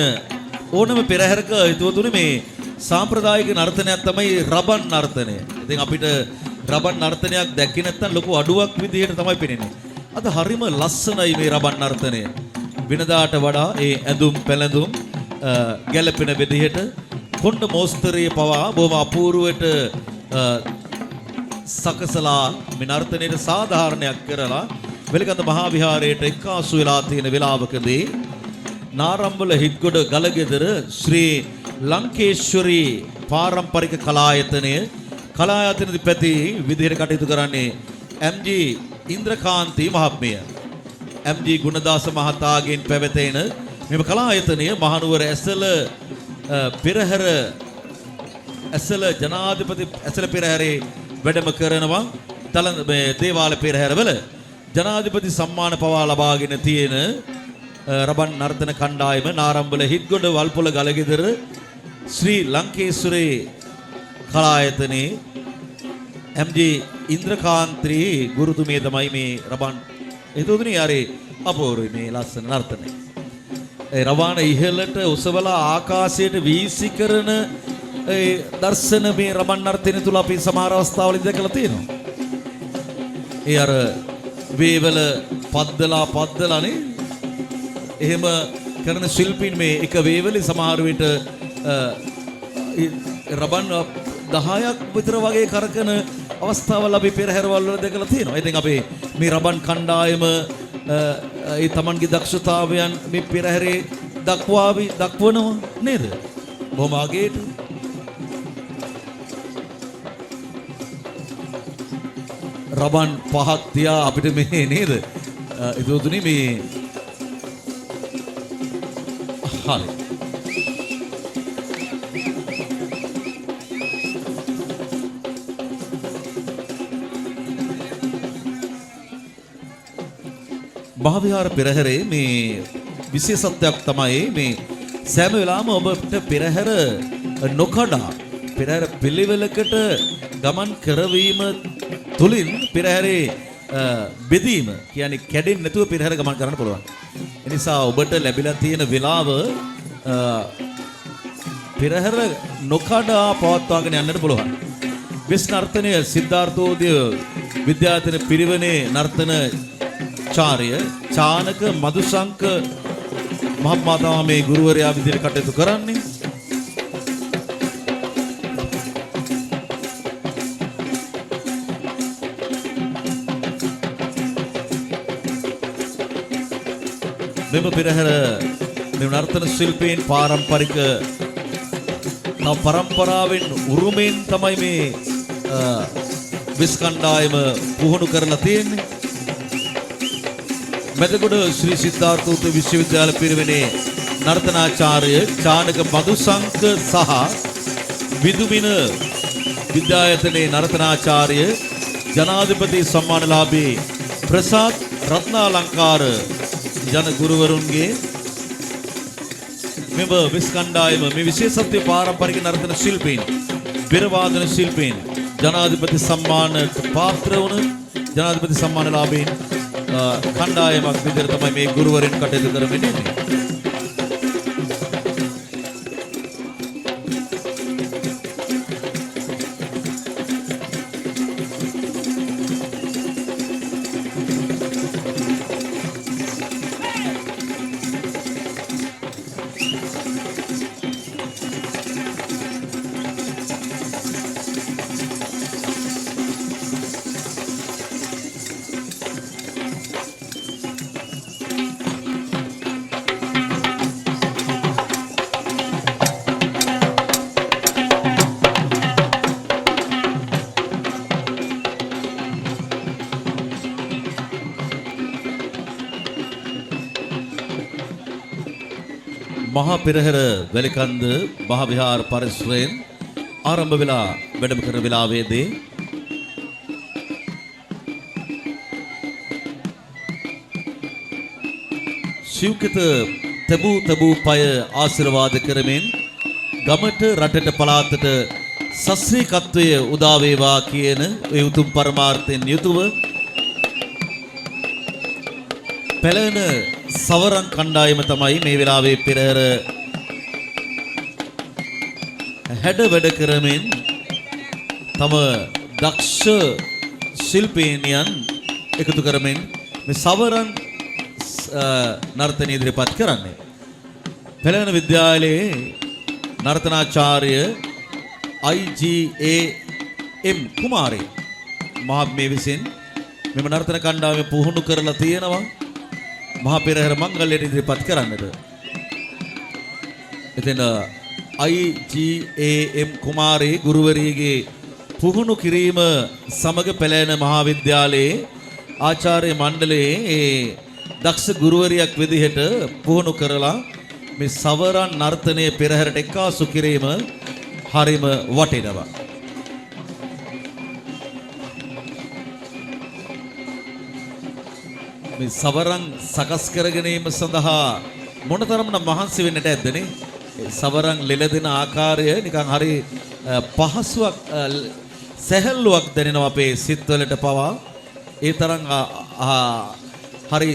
ඕනම පෙරහැරක හිතුවතුනේ මේ සාම්ප්‍රදායික නර්තනයක් තමයි රබන් නර්තනය. ඉතින් අපිට රබන් නර්තනයක් දැක්කේ නැත්නම් ලොකු අඩුවක් විදිහට තමයි පෙනෙන්නේ. අද හරිම ලස්සනයි මේ රබන් නර්තනය. වෙනදාට වඩා ඒ ඇඳුම් පැළඳුම් ගැළපෙන විදිහට කොණ්ඩ මෝස්තරයේ පවා බොහොම අපූර්වවට සකසලා මේ නර්තනයේ සාධාරණයක් කරලා වෙලකඳ මහා විහාරයට එක්කාසු වෙලා තියෙන වෙලාවකදී නාරම්බල හිත්ගොඩ ගලගෙදර ශ්‍රී ලංකේශ්වරී පාරම්පරික කලායතනයේ පැති විදිහට කටයුතු කරන්නේ එම්.ජී. ඉන්ද්‍රකාන්ති මහත්මිය. එම්.ජී. ගුණදාස මහතාගෙන් පැවතෙන මෙම කලායතනය මහනුවර ඇසල පෙරහැර ඇසල ජනාධිපති ඇසල පෙරහැරේ වැඩම කරනවා. මේ දේවාල පෙරහැරවල ජනාධිපති සම්මාන පවා ලබාගෙන තියෙන රබන් නර්තන කණ්ඩායම නාරම්බල හිත්ගොඩ වල්පොල ගලගෙදර ශ්‍රී ලංකේශ්වරී කලායතනයේ එම්.ජී. ඉන්ද්‍රකාන්ති ගුරුතුමිය තමයි මේ රබන්. එතකොටනේ ආරේ අපෝරුයි මේ ලස්සන නර්තනය. ඒ රවාන ඉහළට ඔසවලා ආකාශයට වීසි කරන ඒ දර්ශන මේ රබන් නර්තනය තුල අපි සමහර අවස්ථාවලදී දැකලා තියෙනවා. ඒ අර වේවල පද්දලානේ එහෙම කරන ශිල්පීන් මේ එක වේවලේ සමහර විට රබන් 10ක් විතර වගේ කරකන අවස්ථාවල් අපි පෙරහැරවල් වල දැකලා තියෙනවා. ඉතින් අපි මේ රබන් කණ්ඩායම ඒ තමන්ගේ දක්ෂතාවයන් මේ පෙරහැරේ දක්වනවා නේද? බොහොම අගේට රබන් පහක් තියා අපිට මේ නේද? ඒතුතුනේ මේ හරි. මහවිහාර පෙරහැරේ මේ විශේෂත්වයක් තමයි මේ සෑම වෙලාවම ඔබට පෙරහැර නොකඩා පෙරහැර පිළිවෙලකට ගමන් කරවීම තුලින් පෙරහැරේ බෙදීම කියන්නේ කැඩෙන්නේ නැතුව පෙරහැර ගමන් කරන්න පුළුවන්. ඒ නිසා ඔබට ලැබිලා තියෙන වෙලාව පෙරහැර නොකඩා පවත්වාගෙන යන්නට පුළුවන්. වෙස් නර්තනය සිද්ධාර්ථෝදය විද්‍යායතන පිරිවෙනේ නර්තන චාර්ය චානක මදුශංක මහත්මයා තමයි මේ ගුරුවරයා විදිහට කටයුතු කරන්නේ. මෙම පෙරහැර මෙම නර්තන ශිල්පීන් පාරම්පරික පරම්පරාවෙන් උරුමෙන් තමයි මේ විස්කණ්ඩායම පුහුණු කරලා තියෙන්නේ. මෙතකොට ශ්‍රී සිද්ධාර්ථ විශ්වවිද්‍යාල පිරිවෙනේ නර්තනාචාර්ය චානක මදුසංක සහ විදුමින විද්‍යායතනයේ නර්තනාචාර්ය ජනාධිපති සම්මානලාභී ප්‍රසාද් රත්නාලංකාර ජන ගුරුවරුන්ගේ මෙම විස්කණ්ඩායම මේ විශේෂත්ව පාරම්පරික නර්තන ශිල්පීන් බෙරවාදන ශිල්පීන් ජනාධිපති සම්මානට පාත්‍ර වුණ ජනාධිපති සම්මානලාභීන් කණ්ඩායමක් විදිහට තමයි මේ ගුරුවරින් කටයුතු කරමින් ඉන්නේ. මහා පෙරහැර වැලිකන්ද මහා විහාර පරිසරයෙන් ආරම්භ වෙලා වැඩම කරන වෙලාවේදී ශිව්කිත තබූ පය ආශිර්වාද කරමින් ගමට රටට පළාතට සස්ත්‍රීකත්වය උදා වේවා කියන ඒ උතුම් පරමාර්ථයෙන් යුතුව පළවෙන සවරන් කණ්ඩායම තමයි මේ වෙලාවේ පෙරහැර හැඩ වැඩ කරමින් තම දක්ෂ ශිල්පීනියන් එකතු කරමින් මේ සවරන් නර්තනය ඉදිරිපත් කරන්නේ. පළවෙන විද්‍යාලයේ නර්තනාචාර්ය IGAM කුමාරේ මහත්මිය විසින් මෙම නර්තන කණ්ඩායම පුහුණු කරලා තියෙනවා. මහා පෙරහැර මංගල්‍යයට ඉදිරිපත් කරන්නට. එතන IGAM කුමාරී ගුරුවරියගේ පුහුණු කිරීම සමග පැලෑන මහා විද්‍යාලයේ ආචාර්ය මණ්ඩලයේ ඒ දක්ෂ ගුරුවරියක් විදිහට පුහුණු කරලා මේ සවරන් නර්තනයේ පෙරහැරට එක්කාසු කිරීම හරිම වටිනවා. මේ සවරන් සකස් කර ගැනීම සඳහා මොනතරම්නම් මහන්සි වෙන්නට ඇද්දනේ. සවරන් ලෙලදෙන ආකාරය නිකන් හරි පහසුවක් සැහැල්ලුවක් දැනෙනවා අපේ සිත්වලට පවා. ඒ තරම් හරි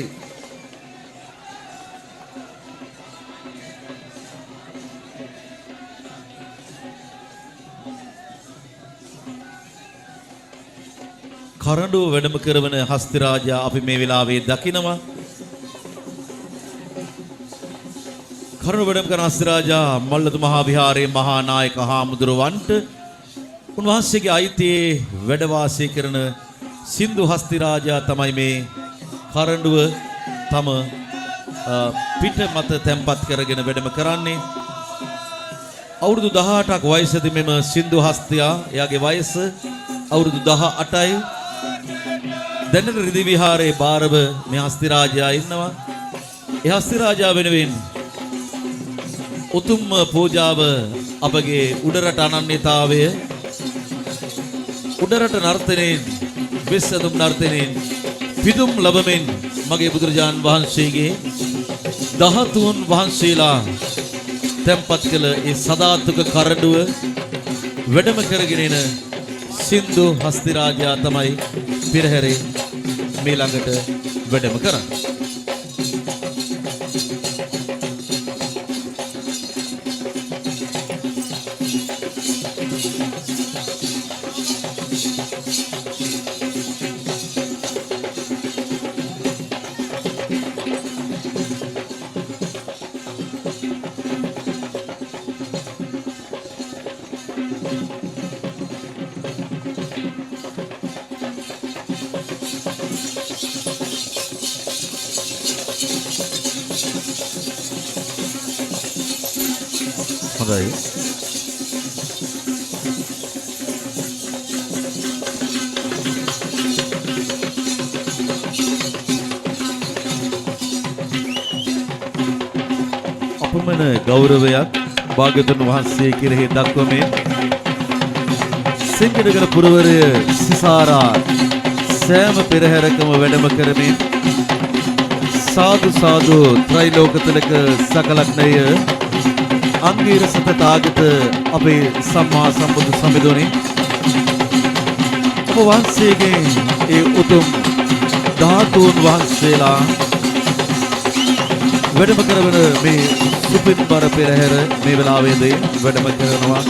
කරඬුව වැඩම කරවන හස්තිරාජා අපි මේ වෙලාවේ දකිනවා. කරඬුව වැඩම කරන හස්තිරාජා මල්ලතු මහා විහාරයේ මහා නායක හාමුදුරුවන්ට උන්වහන්සේගේ අයිතියේ වැඩ වාසය කරන සින්දු හස්තිරාජා තමයි මේ කරඬුව තම පිට මත තැන්පත් කරගෙන වැඩම කරන්නේ. අවුරුදු 18ක් වයසදී මෙම සින්දු හස්තියා එයාගේ වයස අවුරුදු 18යි. දැනට රිදි විහාරයේ බාරව මේ හස්තිරාජයා ඉන්නවා. ඒ හස්තිරාජා වෙනුවෙන් උතුම් පූජාව අපගේ උඩරට අනන්‍යතාවය උඩරට නර්තනයෙන් විශ්වදුම් නර්තනයෙන් පිදුම් ලැබෙමින් මගේ බුදුරජාන් වහන්සේගේ 13 වහන්සේලා තැන්පත් කළ ඒ සදාතුක කරඬුව වැඩම කරගෙන එන සින්දු හස්තිරාජා තමයි පෙරහැරේ මේ ළඟට වැඩම කරන්නේ. හොඳයි. අපමණ ගෞරවයක් භාග්‍යවතුන් වහන්සේ කෙරෙහි දක්වමින් සිංහනගර පුරවරය සිසාරා සෑම පෙරහැරකම වැඩම කරමින් සාදු සාදු ත්‍රිලෝකතලක සකලක්නය අංගීර සතතාගත අපේ සම්මා සම්බුදු සමිඳුනි ඔබ වහන්සේගේ ඒ උතුම් ධාතුන් වහන්සේලා වැඩම කරවන මේ සුපින්බර පෙරහැර මේ වෙලාවේදී වැඩම කරනවා.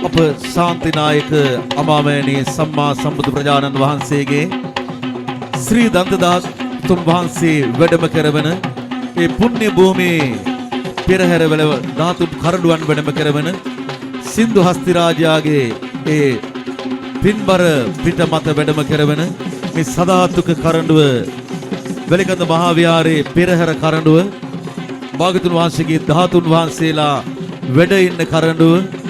අප ශාන්තිනායක අමාමෑණී සම්මා සම්බුදු ප්‍රජානන් වහන්සේගේ ශ්‍රී දන්තදාතුන් වහන්සේ වැඩම කරවන ඒ පුණ්‍ය භූමියේ පෙරහැරවල ධාතු කරඬුවන් වැඩම කරවන සින්දු හස්ති රාජයාගේ ඒ පින්බර පිට මත වැඩම කරවන මේ සදාතුක කරඬුව වැලිකඳ මහා විහාරයේ පෙරහැර කරඬුව භාග්‍යවතුන් වහන්සේගේ ධාතුන් වහන්සේලා වැඩ ඉන්න කරඬුව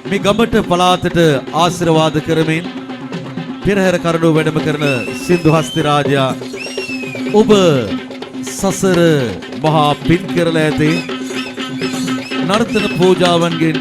මේ ගමට පලාතට ආශිර්වාද කරමින් පෙරහැර කරඬුව වැඩම කරන සින්දු හස්ති රාජයා ඔබ සසර මහා පින් කරලා ඇති නර්තන පූජාවන්ගෙන්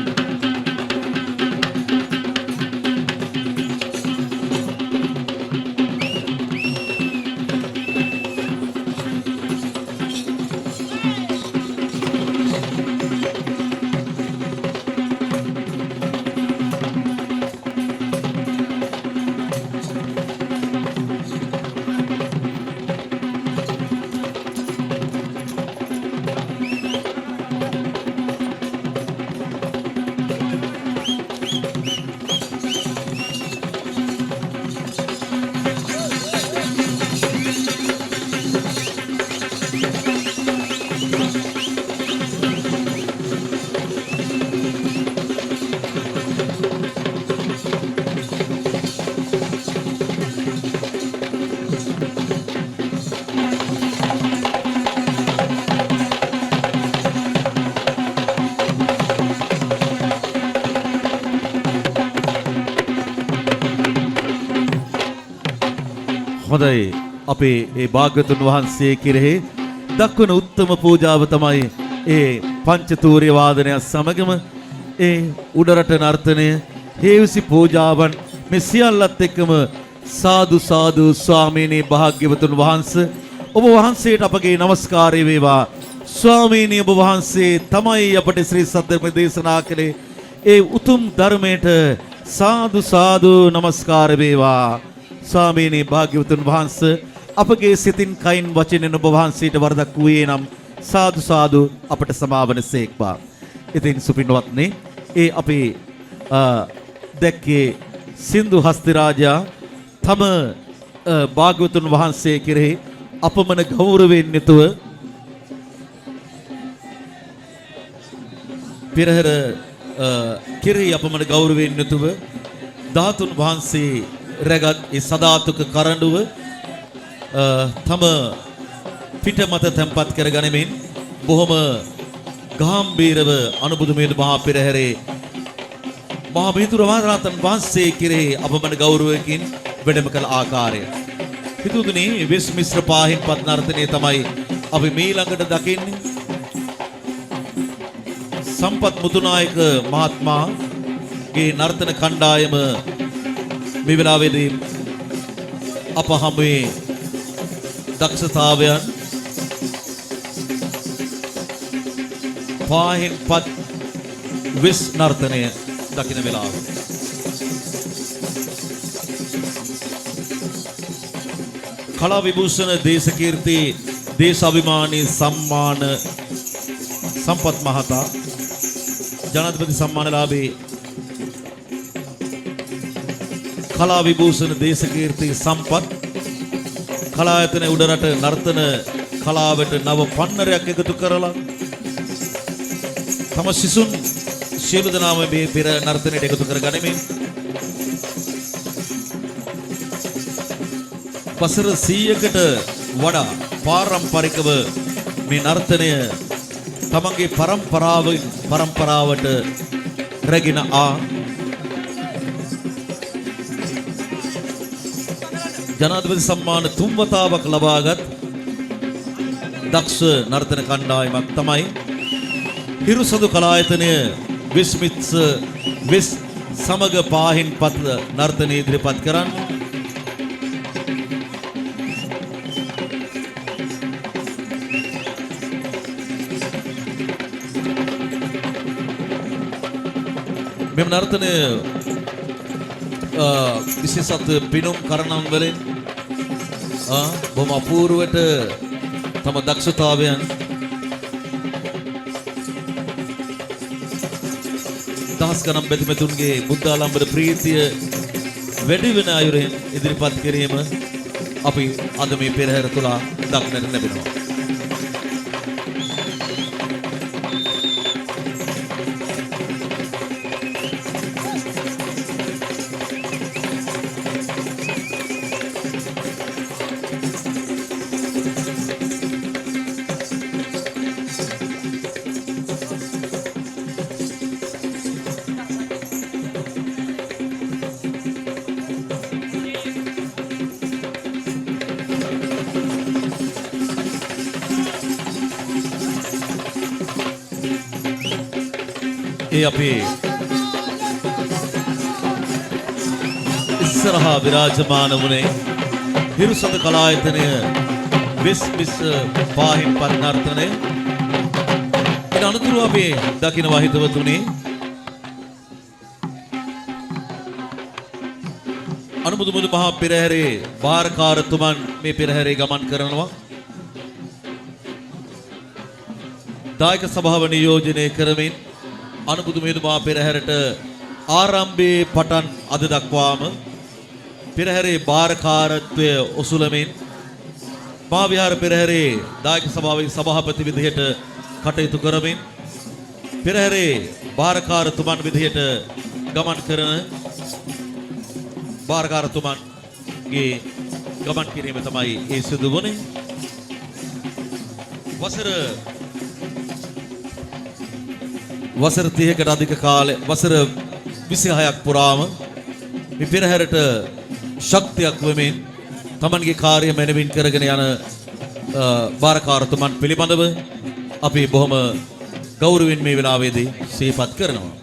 හොඳයි අපේ ඒ භාග්‍යවතුන් වහන්සේ කෙරෙහි දක්වන උත්තම පූජාව තමයි ඒ පංචතූර්ය වාදනය සමගම ඒ උඩරට නර්තනය හේවිසි පූජාවන් මේ සියල්ලත් එක්කම සාදු සාදු ස්වාමීනි භාග්‍යවතුන් වහන්සේ ඔබ වහන්සේට අපගේ নমස්කාරය වේවා. ස්වාමීනි ඔබ වහන්සේ තමයි අපට ශ්‍රී සද්ධර්ම දේශනා කළේ ඒ උතුම් ධර්මයට සාදු සාදු নমස්කාර වේවා. ස්වාමීනි භාග්‍යවතුන් වහන්සේ අපගේ සිතින් කයින් වචනෙන් ඔබ වහන්සේට වරදක් වූයේ නම් සාදු සාදු අපට සමාවන සේක්වා. ඉතින් සුපින්වත්නි ඒ අපේ දැක්කේ සින්දු හස්ති රාජා තම භාග්‍යවතුන් වහන්සේ කෙරෙහි අපමණ ගෞරවයෙන් යුතුව පෙරහැර කෙරෙහි අපමණ ගෞරවයෙන් යුතුව ධාතුන් වහන්සේ රැගත් ඒ සදාතුක කරඬුව තම පිට මත තැන්පත් කරගනිමින් බොහොම ගාම්භීරව අනුබුදු මේදු මහා පෙරහැරේ මහා මිතුරු මහරහතන් වහන්සේ කෙරෙහි අපමණ ගෞරවයකින් වැඩම කළ ආකාරය. හිතුතුනි වෙස් මිශ්‍ර පාහින් පත් නර්තනය තමයි අපි මේ ළඟට දකින්නේ. සම්පත් මුතුනායක මහත්මයාගේ නර්තන කණ්ඩායම මේ වෙලාවේදී අප හමුවේ දක්ෂතාවයන් පාහින් පත් වෙස් නර්තනය දකින වෙලාව. කලා විභූෂණ දේශකීර්ති දේශාභිමානී සම්මාන සම්පත් මහතා ජනාධිපති සම්මානලාභී කලා විභූෂණ දේශකීර්ති සම්පත් කලායතන උඩරට නර්තන කලාවට නව පන්නරයක් එකතු කරලා තම සිසුන් සියලු දෙනාම මේ පෙර නර්තනයට එකතු කර ගනිමින් වසර 100කට වඩා පාරම්පරිකව මේ නර්තනය තමන්ගේ පරම්පරාවට රැගෙන ජනාධිපති සම්මාන 3 වතාවක් ලබාගත් දක්ෂ නර්තන කණ්ඩායමක් තමයි හිරුසඳු කලායතනය විස් සමග පාහින් පත් නර්තන ඉදිරිපත් කරන්නේ. මෙම නර්තනය විශේෂත්ව පිනුම් කරනම් වලින් බොහොම අපූර්වට තම දක්ෂතාවයන් දහස් ගණන් බැතිමතුන්ගේ බුද්ධාලම්බන ප්‍රීතිය වැඩි වෙන අයුරින් ඉදිරිපත් කිරීම අපි අද මේ පෙරහැර තුල දක්නට ලැබෙනවා. අපේ ඉස්සරහා විරාජමාන වුණේ හිරුසඳ කලායතනය විස් පාහින් පත් නර්තනය. ඉතින් අනුතුරු අපි දකිනවා හිතවතුනි අනුමුදු මුදු මහා පෙරහැරේ භාරකාරතුමන් මේ පෙරහැරේ ගමන් කරනවා. දායක සභාව නියෝජනය කරමින් අනුබුදු මෙතුමා පෙරහැරට ආරම්භයේ පටන් අද දක්වාම පෙරහැරේ භාරකාරත්වය ඔසුලමින් මහා විහාර පෙරහැරේ දායක සභාවේ සභාපති විදිහට කටයුතු කරමින් පෙරහැරේ භාරකාරතුමන් විදිහට ගමන් කරන භාරකාරතුමන්ගේ ගමන් කිරීම තමයි ඒ සිදු වුණේ. වසර 30කට අධික කාලය වසර 26ක් පුරාම මේ පෙරහැරට ශක්තියක් වෙමින් තමන්ගේ කාර්ය මැනවින් කරගෙන යන භාරකාරතුමන් පිළිබඳව අපි බොහොම ගෞරවයෙන් මේ වෙලාවේදී සිහිපත් කරනවා.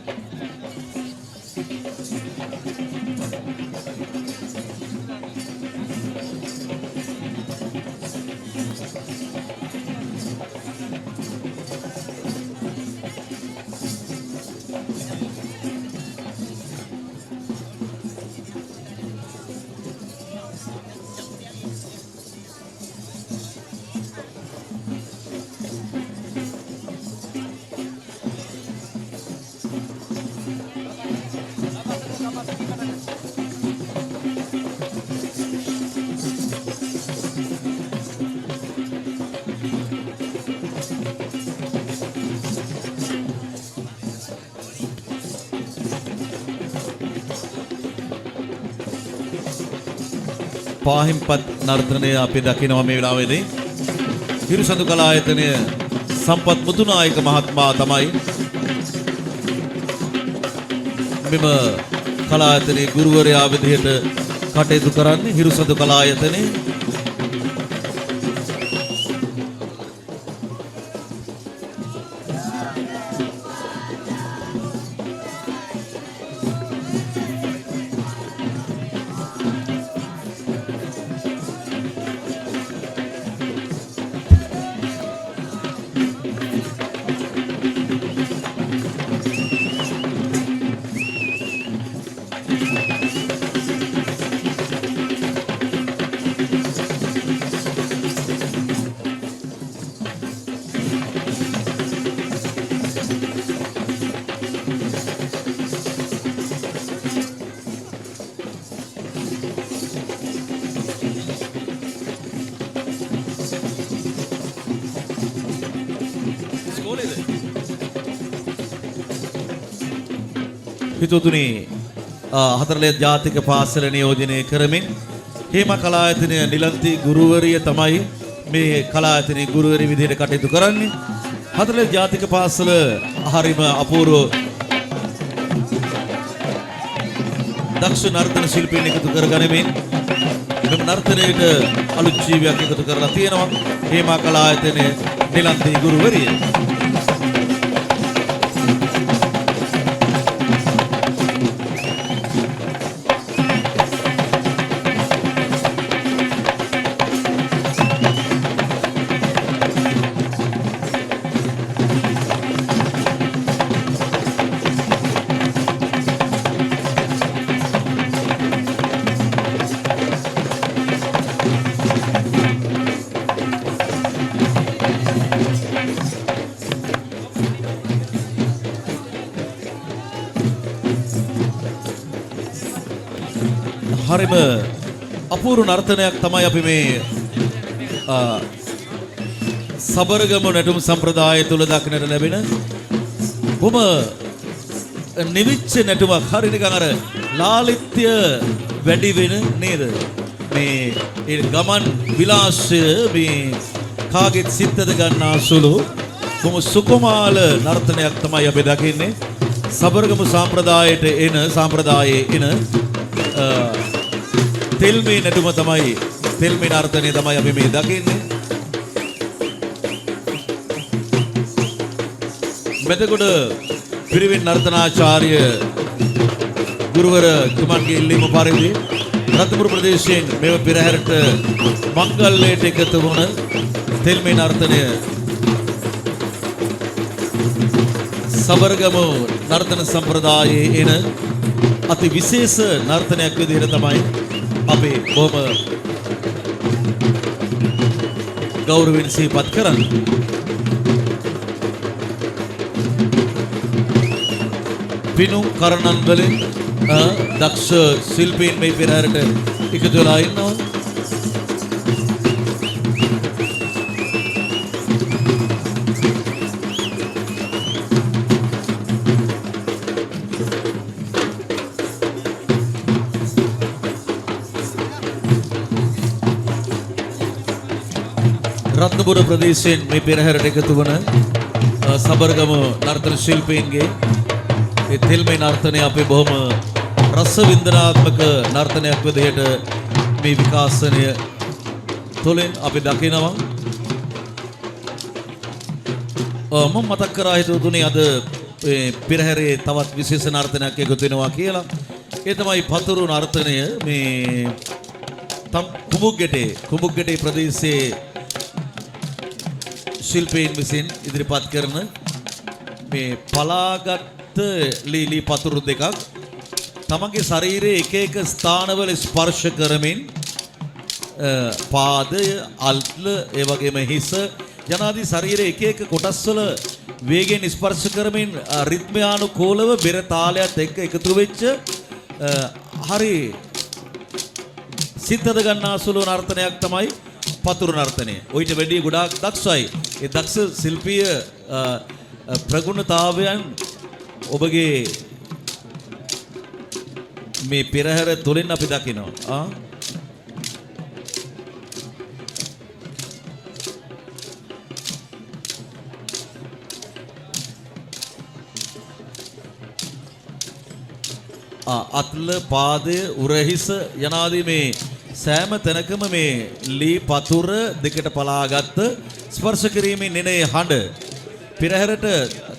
පාහිම්පත් නර්තනය අපි දකිනවා මේ වෙලාවේදී. හිරුසඳු කලායතනය සම්පත් මුතුනායක මහත්මයා තමයි මෙම කලායතනයේ ගුරුවරයා විදිහට කටයුතු කරන්නේ. හිරුසඳු කලායතනයේ හිතුතුනි හතරලේ ජාතික පාසල නියෝජනය කරමින් හේම කලායතනය නිලන්ති ගුරුවරිය තමයි මේ කලායතනයේ ගුරුවරිය විදිහට කටයුතු කරන්නේ. හතරලේ ජාතික පාසල හරිම අපූර්ව දක්ෂ නර්තන ශිල්පීන් එකතු කරගනිමින් මෙම නර්තනයට අලුත් ජීවියක් එකතු කරලා තියෙනවා. හේම කලායතනයේ නිලන්ති ගුරුවරිය. හරිම අපූර්ව නර්තනයක් තමයි අපි මේ සබරගම නැටුම් සම්ප්‍රදාය තුල දක්නට ලැබෙන බොහොම නිවිච්ච නැටුමක්. හරිය නිකන් අර ලාලිත්‍ය වැඩි වෙන නේද මේ ඒ ගමන් විලාසය මේ කාගෙත් සිතද ගන්නාසුළු බොහොම සුකුමාල නර්තනයක් තමයි අපි දකින්නේ. සබරගම සම්ප්‍රදායේ එන තෙල්මේ නැටුම තමයි තෙල්මේ නර්තනය තමයි අපි මේ දකින්නේ. මෙතකොට පිරිවෙන් නර්තනාචාර්ය ගුරුවර තුමන්ගේ ඉල්ලීම පරිදි රත්නපුර ප්‍රදේශයෙන් මෙව පෙරහැරට මංගල්‍යයට එකතු වුණ තෙල්මේ නර්තනය සබරගම නර්තන සම්ප්‍රදායේ එන අති විශේෂ නර්තනයක් විදිහට තමයි අපි බොහොම ගෞරවයෙන් සිහිපත් කරන්නේ. පිනුම් කරණන් වලින් දක්ෂ ශිල්පීන් මේ පෙරහැරට එකතු වෙලා ඉන්නවා. රත්නපුර ප්‍රදේශයෙන් මේ පෙරහැරට එකතු වන සබරගම නර්තන ශිල්පීන්ගේ ඒ තෙල්මේ නර්තනය අපි බොහොම රසවින්දනාත්මක නර්තනයක් විදිහට මේ විකාශනය තුළින් අපි දකිනවා. මම මතක් කරා හිතුවතුනි අද පෙරහැරේ තවත් විශේෂ නර්තනයක් එකතු වෙනවා කියලා. ඒ තමයි පතුරු නර්තනය. මේ කුඹුග්ගෙටේ ප්‍රදේශයේ ශිල්පීන් විසින් ඉදිරිපත් කරන මේ පලාගත් ලීලි පතුරු දෙකක් තමන්ගේ ශරීරයේ එක එක ස්ථානවල ස්පර්ශ කරමින් පාදය, අල්ල, ඒ වගේම හිස යනාදී ශරීරයේ එක එක කොටස්වල වේගයෙන් ස්පර්ශ කරමින් රිද්මයානුකූලව බෙර තාලයත් එක්ක එකතු වෙච්ච හරි සිතද ගන්නාසුළු නර්තනයක් තමයි පතුරු නර්තනය. ඔයිට වැඩි ගොඩාක් දක්ෂයි. ඒ දක්ෂ ශිල්පීය ප්‍රගුණතාවයන් ඔබගේ මේ පෙරහැර තුලින් අපි දකිනවා. අත්ල, පාදය, උරහිස යනාදී මේ සෑම තැනකම මේ ලී පතුර දෙකට පලාගත්ත ස්පර්ශ කිරීමෙන් එනේ හඬ පෙරහැරට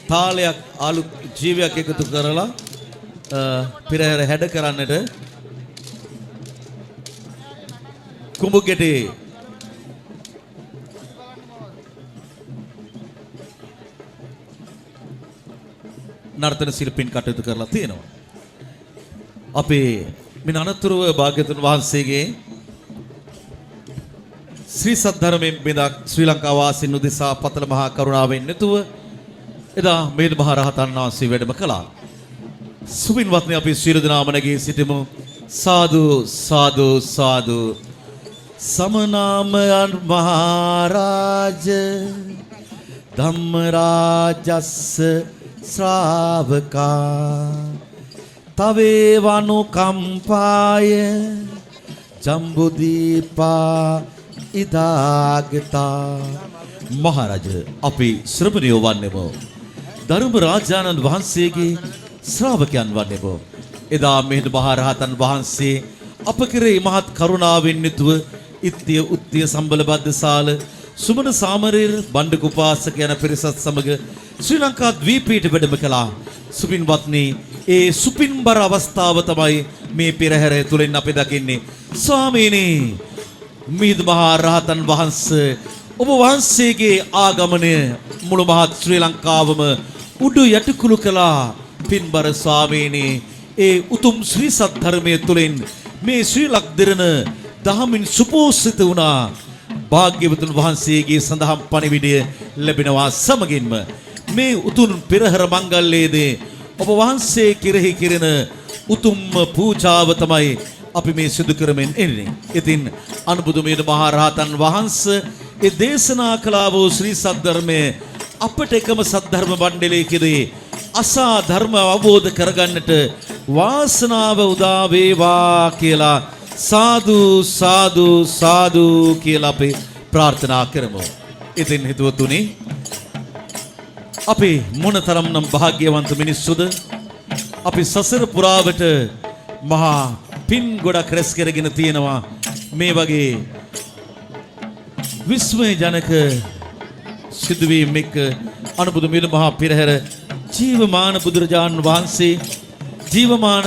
තාලයක් ආලු ජීවයක් එකතු කරලා පෙරහැර හැඩ කරන්නට කුඹුග්ගෙටේ නර්තන ශිල්පීන් කටයුතු කරලා තියෙනවා. අපේ මින් අනතුරුව භාග්‍යවතුන් වහන්සේගේ ශ්‍රී සද්ධර්මයෙන් බිඳක් ශ්‍රී ලංකා වාසීන් උදෙසා පතල මහා කරුණාවෙන් යුතුව එදා මේ මහ රහතන් වහන්සේ වැඩම කළා. සුපින්වත්නි අපි සියලු දෙනාම නැගී සිටිමු. සාදු සාදු සාදු. සමනාමයන් මහරජ ධම්මරාජස්ස ශ්‍රාවකා තවේවනුකම්පාය ජම්බුදීපා ඉදාගතා. මහරජ අපි ශ්‍රමණයෝ වන්නෙමු. ධර්ම රාජානන් වහන්සේගේ ශ්‍රාවකයන් වන්නෙමු. එදා මෙහෙණ මහරහතන් වහන්සේ අප කෙරෙහි මහත් කරුණාවෙන් යුතුව ඉත්‍ය උත්‍ය සම්බල බද්දසාල සුමන සාමරේර බණ්ඩක උපාසක යන පිරිසත් සමග ශ්‍රී ලංකා ද්වීපයට වැඩම කළා. සුපින්වත්නි, ඒ සුපින්බර අවස්ථාව තමයි මේ පෙරහැර තුලින් අපි දකින්නේ. ස්වාමීනි, මිහිඳු මහා රහතන් වහන්සේ ඔබ වහන්සේගේ ආගමනය මුළු මහත් ශ්‍රී ලංකාවම උඩු යටිකුළු කළා. පින්බර ස්වාමීනි, ඒ උතුම් ශ්‍රී සද්ධර්මයේ තුලින් මේ ශ්‍රී ලක්දිරණ දහමින් සුපෝෂිත වුණා. භාග්‍යවතුන් වහන්සේගේ සඳහන් පණිවිඩය ලැබෙනවා සමගින්ම මේ උතුම් පෙරහැර මංගල්‍යයේදී ඔබ වහන්සේ කෙරෙහි කෙරෙන උතුම් පූජාව තමයි අපි මේ සිදු කරමින් එන්නේ. ඉතින් අනුබුදු මිහිඳු මහා රහතන් වහන්සේ ඒ දේශනා කළා වූ ශ්‍රී සද්ධර්මයේ අපට එකම සද්ධර්ම මණ්ඩලයේදී අසා ධර්ම අවබෝධ කරගන්නට වාසනාව උදා වේවා කියලා සාදු සාදු සාදු කියලා අපි ප්‍රාර්ථනා කරමු. ඉතින් හිතවතුනි, අපි මොනතරම්නම් භාග්‍යවන්ත මිනිස්සුද. අපි සසර පුරාවට මහා පින් ගොඩක් රැස් කරගෙන තියෙනවා. මේ වගේ විස්මයජනක සිදුවීම් එක්ක අනුබුදු මිහිඳු මහා පෙරහැර ජීවමාන බුදුරජාණන් වහන්සේ ජීවමාන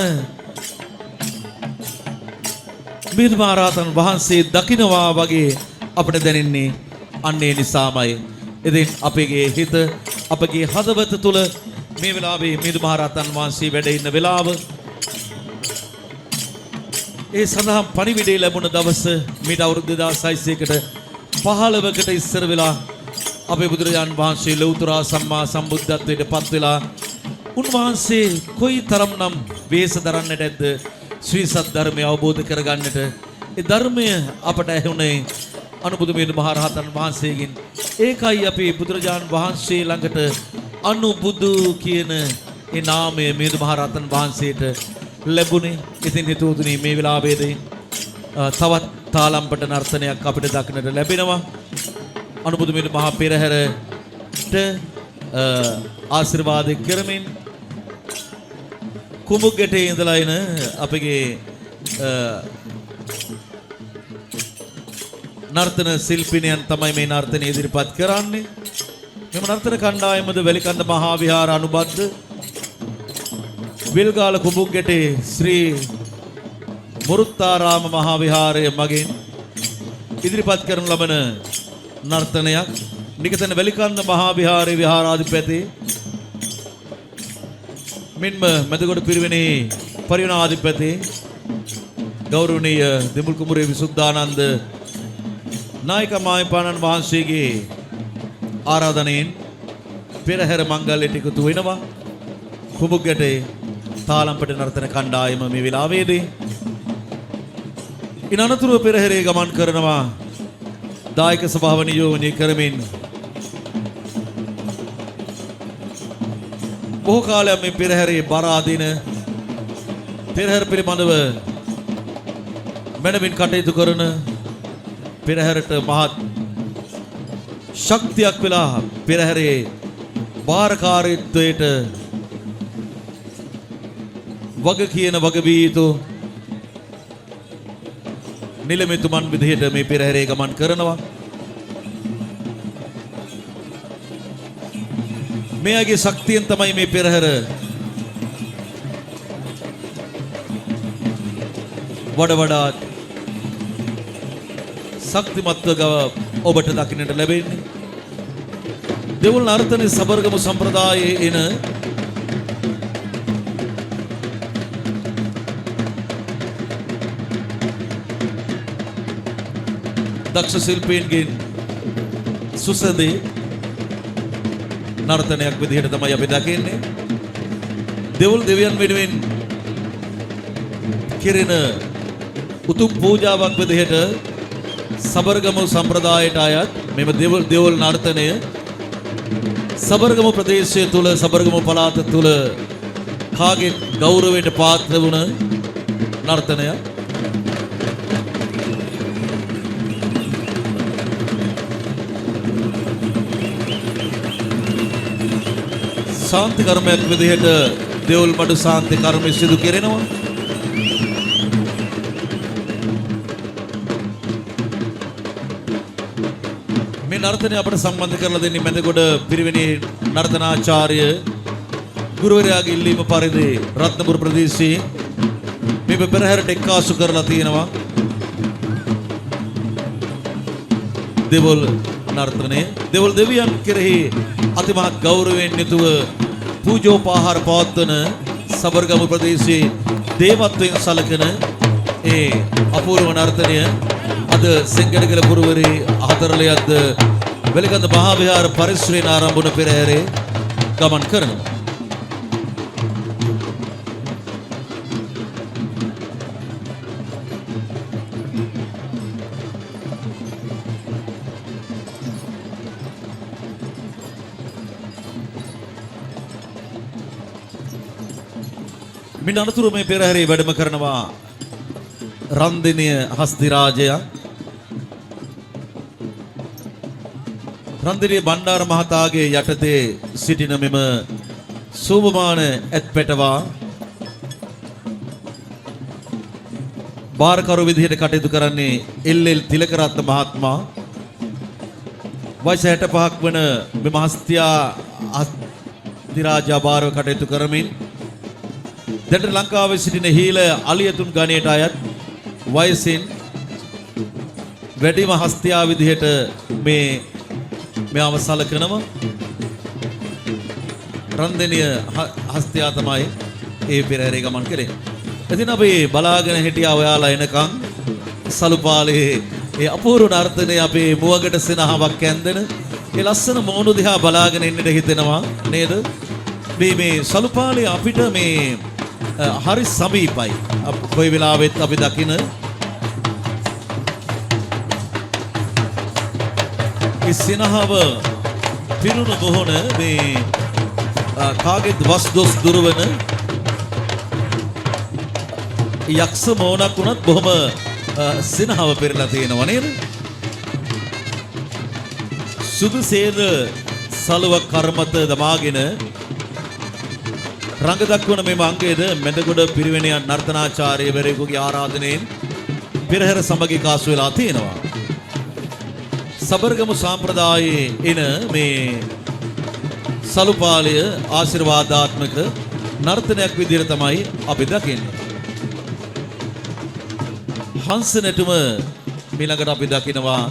මිහිඳු මහා රහතන් වහන්සේ දකින්නවා වගේ අපිට දැනෙන්නේ අන්නේ නිසාමයි. ඉතින් අපගේ හිත අපගේ හදවත තුල මේ වෙලාවේ මිහිඳු මහා රහතන් වහන්සේ වැඩ ඉන්න වෙලාව, ඒ සඳහා පණිවිඩය ලැබුණ දවස මීට අවුරුදු 2600කට 15කට ඉස්සර වෙලා අපේ බුදුරජාණන් වහන්සේ ලෞතර සම්මා සම්බුද්ධත්වයට පත් වෙලා උන්වහන්සේ කොයි තරම්නම් වේස දරන්නට ඇද්ද ශ්‍රී සද්ධර්මය අවබෝධ කරගන්නට. ඒ ධර්මය අපට ඇහුනේ අනුබුදු මිහිඳු මහා රහතන් වහන්සේගෙන්. ඒකයි අපි බුදුරජාණන් වහන්සේ ළඟට අනුබුදු කියන ඒ නාමය මිහිඳු මහා රහතන් වහන්සේට ලැබුණේ. ඉතින් හිතවතුනි, මේ වෙලාවේදී තවත් තාලම්පට නර්තනයක් අපිට දක්නට ලැබෙනවා. අනුබුදු මිහිඳු මහා පෙරහැරට ආශිර්වාද කරමින් කුඹුග්ගටේ ඉඳලා එන අපගේ නර්තන ශිල්පිනියන් තමයි මේ නර්තනය ඉදිරිපත් කරන්නේ. මෙම නර්තන කණ්ඩායමද වැලිකන්ද මහා විහාර අනුබද්ධ විල්ගාල කුඹුග්ගටේ ශ්‍රී මුරුත්තාරාම මහා විහාරය මගින් ඉදිරිපත් කරන ලබන නර්තනයක්. නිකතන වැලිකන්ද මහා විහාරයේ විහාරාධිපති මෙන්ම මැදගොඩ පිරිවෙනේ පරිවනාධිපති ගෞරවනීය දෙමුල් කුමරේ විසුද්ධානන්ද නායක මාහිමිපාණන් වහන්සේගේ ආරාධනෙන් පෙරහැර මංගල්‍යයට එකතු වෙනවා. කුඹුග්ගටේ තාලම්පට නර්තන කණ්ඩායම මේ වෙලාවේදී ඉන් අනතුරුව පෙරහැරේ ගමන් කරනවා. දායක සභාව නියෝජනය කරමින් බොහෝ කාලයක් මේ පෙරහැරේ බර අදින පෙරහැර පිළිබඳව මැනවින් කටයුතු කරන පෙරහැරට මහත් ශක්තියක් වෙලා පෙරහැරේ භාරකාරීත්වයට වග කියන වග වී යුතු නිලමෙතුමන් විදිහට මේ පෙරහැරේ ගමන් කරනවා. මෙයාගේ ශක්තියෙන් තමයි මේ පෙරහැර වඩාත් ශක්තිමත්ව ඔබට දකින්නට ලැබෙන්නේ. දෙවොල් නර්තන සබරගමු සම්ප්‍රදායේ එන දක්ෂ ශිල්පීන්ගෙන් සුසදේ නර්තනයක් විදිහට තමයි අපි දකින්නේ. දෙවොල් දෙවියන් වෙනුවෙන් කෙරෙන උතුම් පූජාවක් විදිහට සබරගමු සම්ප්‍රදායට අයත් මෙම දෙවොල් නර්තනය සබරගම ප්‍රදේශය තුල සබරගම පළාත තුල කාගේ ගෞරවයට පාත්‍ර වුණ නර්තනය ශාන්ති කර්මයක් විදිහට දෙවුල් මඩු ශාන්ති කර්ම සිදු කෙරෙනවා. මේ නර්තනය අපට සම්බන්ධ කරලා දෙන්නේ මැදගොඩ පිරිවෙනේ නර්තනාචාර්ය ගුරුවරයාගේ ඉල්ලීම පරිදි රත්නපුර ප්‍රදේශයේ මේ පෙරහැරට එක්කාසු කරලා තියෙනවා දෙවොල් නර්තනය. දෙවොල් දෙවියන් කෙරෙහි අතිමහත් ගෞරවයෙන් යුතුව පූජෝපහාර පවත්වන සබරගමු ප්‍රදේශයේ දේවත්වයෙන් සලකන ඒ අපූර්ව නර්තනය අද සෙංගඩගල පුරවරේ හතරලියද්ද වෙලකන්ද මහා විහාර පරිශ්‍රයෙන් ආරම්භ වුණ පෙරහැරේ ගමන් කරනවා. මින් අනතුරු මේ පෙරහැරේ වැඩම කරනවා රන්දිනිය හස්තිරාජයා. රන්දිනිය බණ්ඩාර මහතාගේ යටතේ සිටින මෙම සෝමමාන ඇත්පැටවා බාරකරු විදිහට කටයුතු කරන්නේ එල්.එල්. තිලකරත්න මහත්මයා. වයස 65ක් වන මෙම හස්තියා හස්තිරාජා බාරව කටයුතු කරමින් දැන් ලංකාවේ සිටින හීල අලියතුන් ගණයට අයත් වයසින් වැඩිම හස්තියා විදිහට මෙයාව සලකනවා. රන්දිනිය හස්තියා තමයි ඒ පෙරහැරේ ගමන් කරේ. ඉතින් අපි බලාගෙන හිටියා ඔයාලා එනකන් සලුපාලේ ඒ අපූර්ව නර්තනය අපේ මුවගට සෙනහාවක් ඇන්දෙන ඒ ලස්සන මෝණු දිහා බලාගෙන ඉන්නට හිතෙනවා නේද? මේ සලුපාලේ අපිට මේ හරි සමීපයි. කොයි වෙලාවෙත් අපි දකින ඉස්සෙනහව පිරුණු බොහොන මේ කාගෙත් වස් දොස් දුරවන යක්ෂ මෝනක් වුණත් බොහොම සිනහව පෙරලා තියෙනවා නේද? සුදු සේද සලුව කර්මත දමාගෙන රංග දක්වන මේ අංගයේද මැදගොඩ පිරිවෙනේ නර්තනාචාර්යවරයෙකුගේ ආරාධනයෙන් පෙරහැර සමග කාසු වෙලා තියෙනවා. සබරගමු සාම්ප්‍රදායේ එන මේ සලුපාලය ආශිර්වාදාත්මක නර්තනයක් විදිහට තමයි අපි දකින්නේ. හංස නැටුම ඊළඟට අපි දකිනවා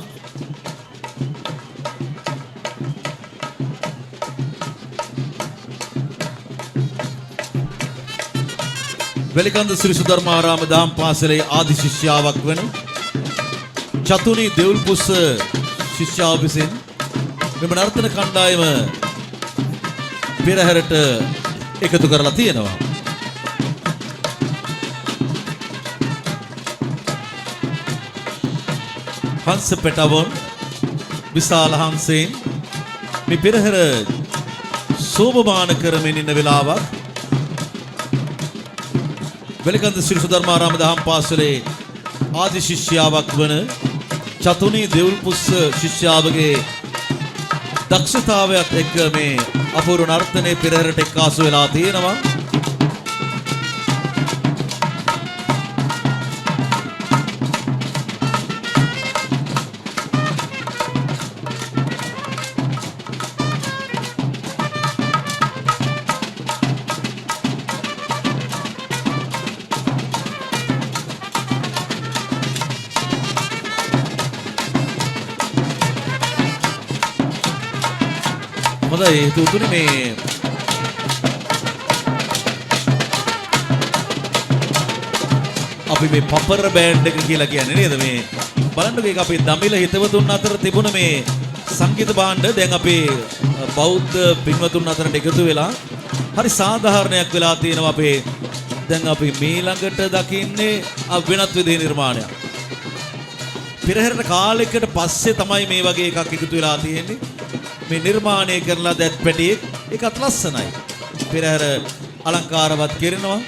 වෙලිකන්ද ශ්‍රී සුධර්මාරාම දහම් පාසලේ ආදි ශිෂ්‍යාවක් වන චතුනි දෙවුල්පුස්ස ශිෂ්‍යාව විසින් මෙම නර්තන කණ්ඩායම පෙරහැරට එකතු කරලා තියෙනවා. හංස පෙටවොන් විශාල හංසෙන් මේ පෙරහැර සෝභමාන කරමින් ඉන්න වෙලාවක් වෙලිකන්ද ශ්‍රී සුධර්මාරාම දහම් පාසලේ ආදි ශිෂ්‍යාවක් වන චතුනි දෙවුල්පුස්ස ශිෂ්‍යාවගේ දක්ෂතාවයත් එක්ක මේ අපූර්ව නර්තනයේ පෙරහැරට එක්කාසු වෙලා තියෙනවා. හොඳයි තුතුනි මේ අපි මේ පපර බෑන්ඩ් එක කියලා කියන්නේ නේද? මේ බලන්නකෝ ඒක අපේ දමිළ හිතවතුන් අතර තිබුණ මේ සංගීත භාණ්ඩ දැන් අපේ බෞද්ධ පින්වතුන් අතරට එකතු වෙලා හරි සාධාරණයක් වෙලා තියෙනවා. අපේ දැන් අපි මේ ළඟට දකින්නේ වෙනත් විදිහේ නිර්මාණයක්. පෙරහැරට කාලයකට පස්සේ තමයි මේ වගේ එකක් එකතු වෙලා තියෙන්නේ. මේ නිර්මාණය කරලා දැත් පැටියෙක් ඒකත් ලස්සනයි. පෙරහැර අලංකාරවත් කරනවා.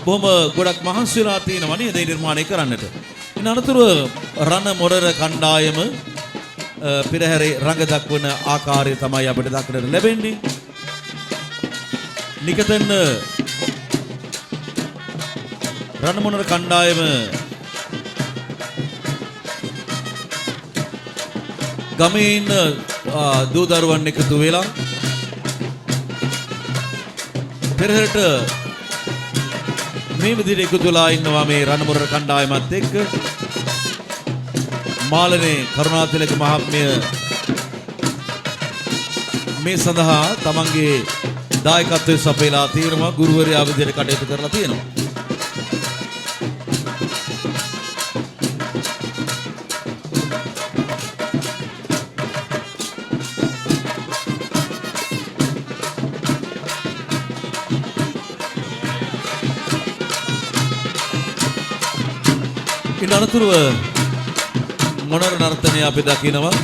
බොහොම ගොඩක් මහන්සි වෙලා තියෙනවා නේද මේ නිර්මාණය කරන්නට. ඉන් අනතුරුව රණ මොරර කණ්ඩායම පෙරහැරේ රඟ දක්වන ආකාරය තමයි අපිට දක්නට ලැබෙන්නේ. නිකතන රණ මොරර කණ්ඩායම ගමේ ඉන්න දූ දරුවන් එකතු වෙලා පෙරහැරට මේ විදිහට එකතු වෙලා ඉන්නවා මේ රණ මොරර කණ්ඩායමත් එක්ක. මාළනේ කරුණාතිලක මහත්මිය මේ සඳහා තමන්ගේ දායකත්වය සපයලා තියෙනවා. ගුරුවරයා විදිහට කටයුතු කරලා තියෙනවා. ඉන් අනතුරුව මොනර නර්තනය අපි දකිනවා.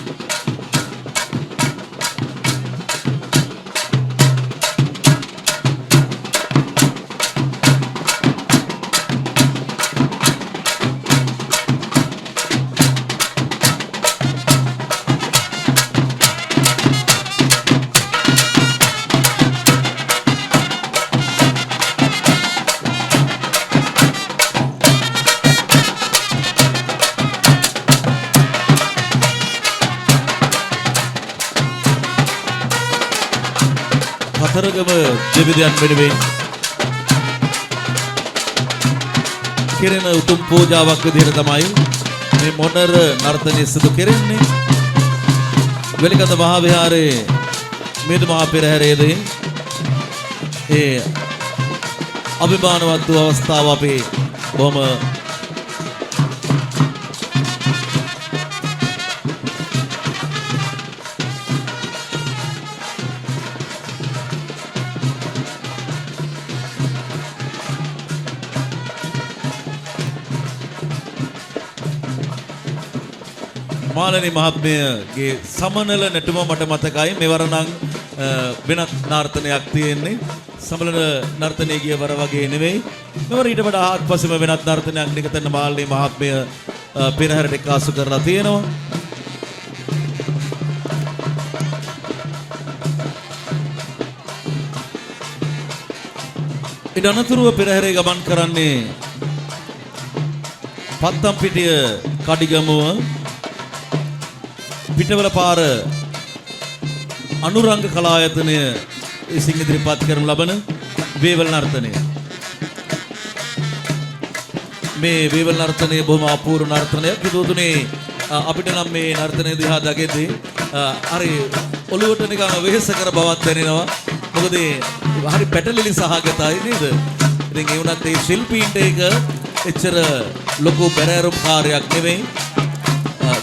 කතරගම දෙවියන් වෙනුවෙන් කෙරෙන උතුම් පූජාවක් විදිහට තමයි මේ මොනර නර්තනය සිදු කෙරෙන්නේ. වෙලිකඳ මහා විහාරයේ මේද මහා පෙරහැරේදී ඒ අභිමානවත් වූ අවස්ථාව අපි බොහොම මාළනී මහත්මියගේ සමනල නැටුම මට මතකයි. මෙවර නම් වෙනත් නර්තනයක් තියෙන්නේ. සමනල නර්තනයේ ගියවර වගේ නෙවෙයි. මෙවර ඊට වඩා ආත්පසෙම වෙනත් නර්තනයක් නිකතන මාළනී මහත්මිය පෙරහැරට එක්කාසු කරලා තියෙනවා. ඊට අනතුරුව පෙරහැරේ ගමන් කරන්නේ පත්තම්පිටිය කඩිගමුව පිටවල පාර අනුරංග කලායතනය විසින් ඉදිරිපත් කරනු ලබන වේවල් නර්තනය. මේ වේවල් නර්තනය බොහොම අපූර්ව නර්තනයක්. හිතුවතුනේ අපිට නම් මේ නර්තනය දිහා දකිද්දී හරි ඔළුවට නිකන් වෙහෙස කර බවක් දැනෙනවා. මොකද හරි පැටලිලි සහගතයි නේද? ඉතින් ඒ වුණත් ඒ ශිල්පීන්ට ඒක එච්චර ලොකු පෙරහැරුම් කාර්යයක් නෙවෙයි.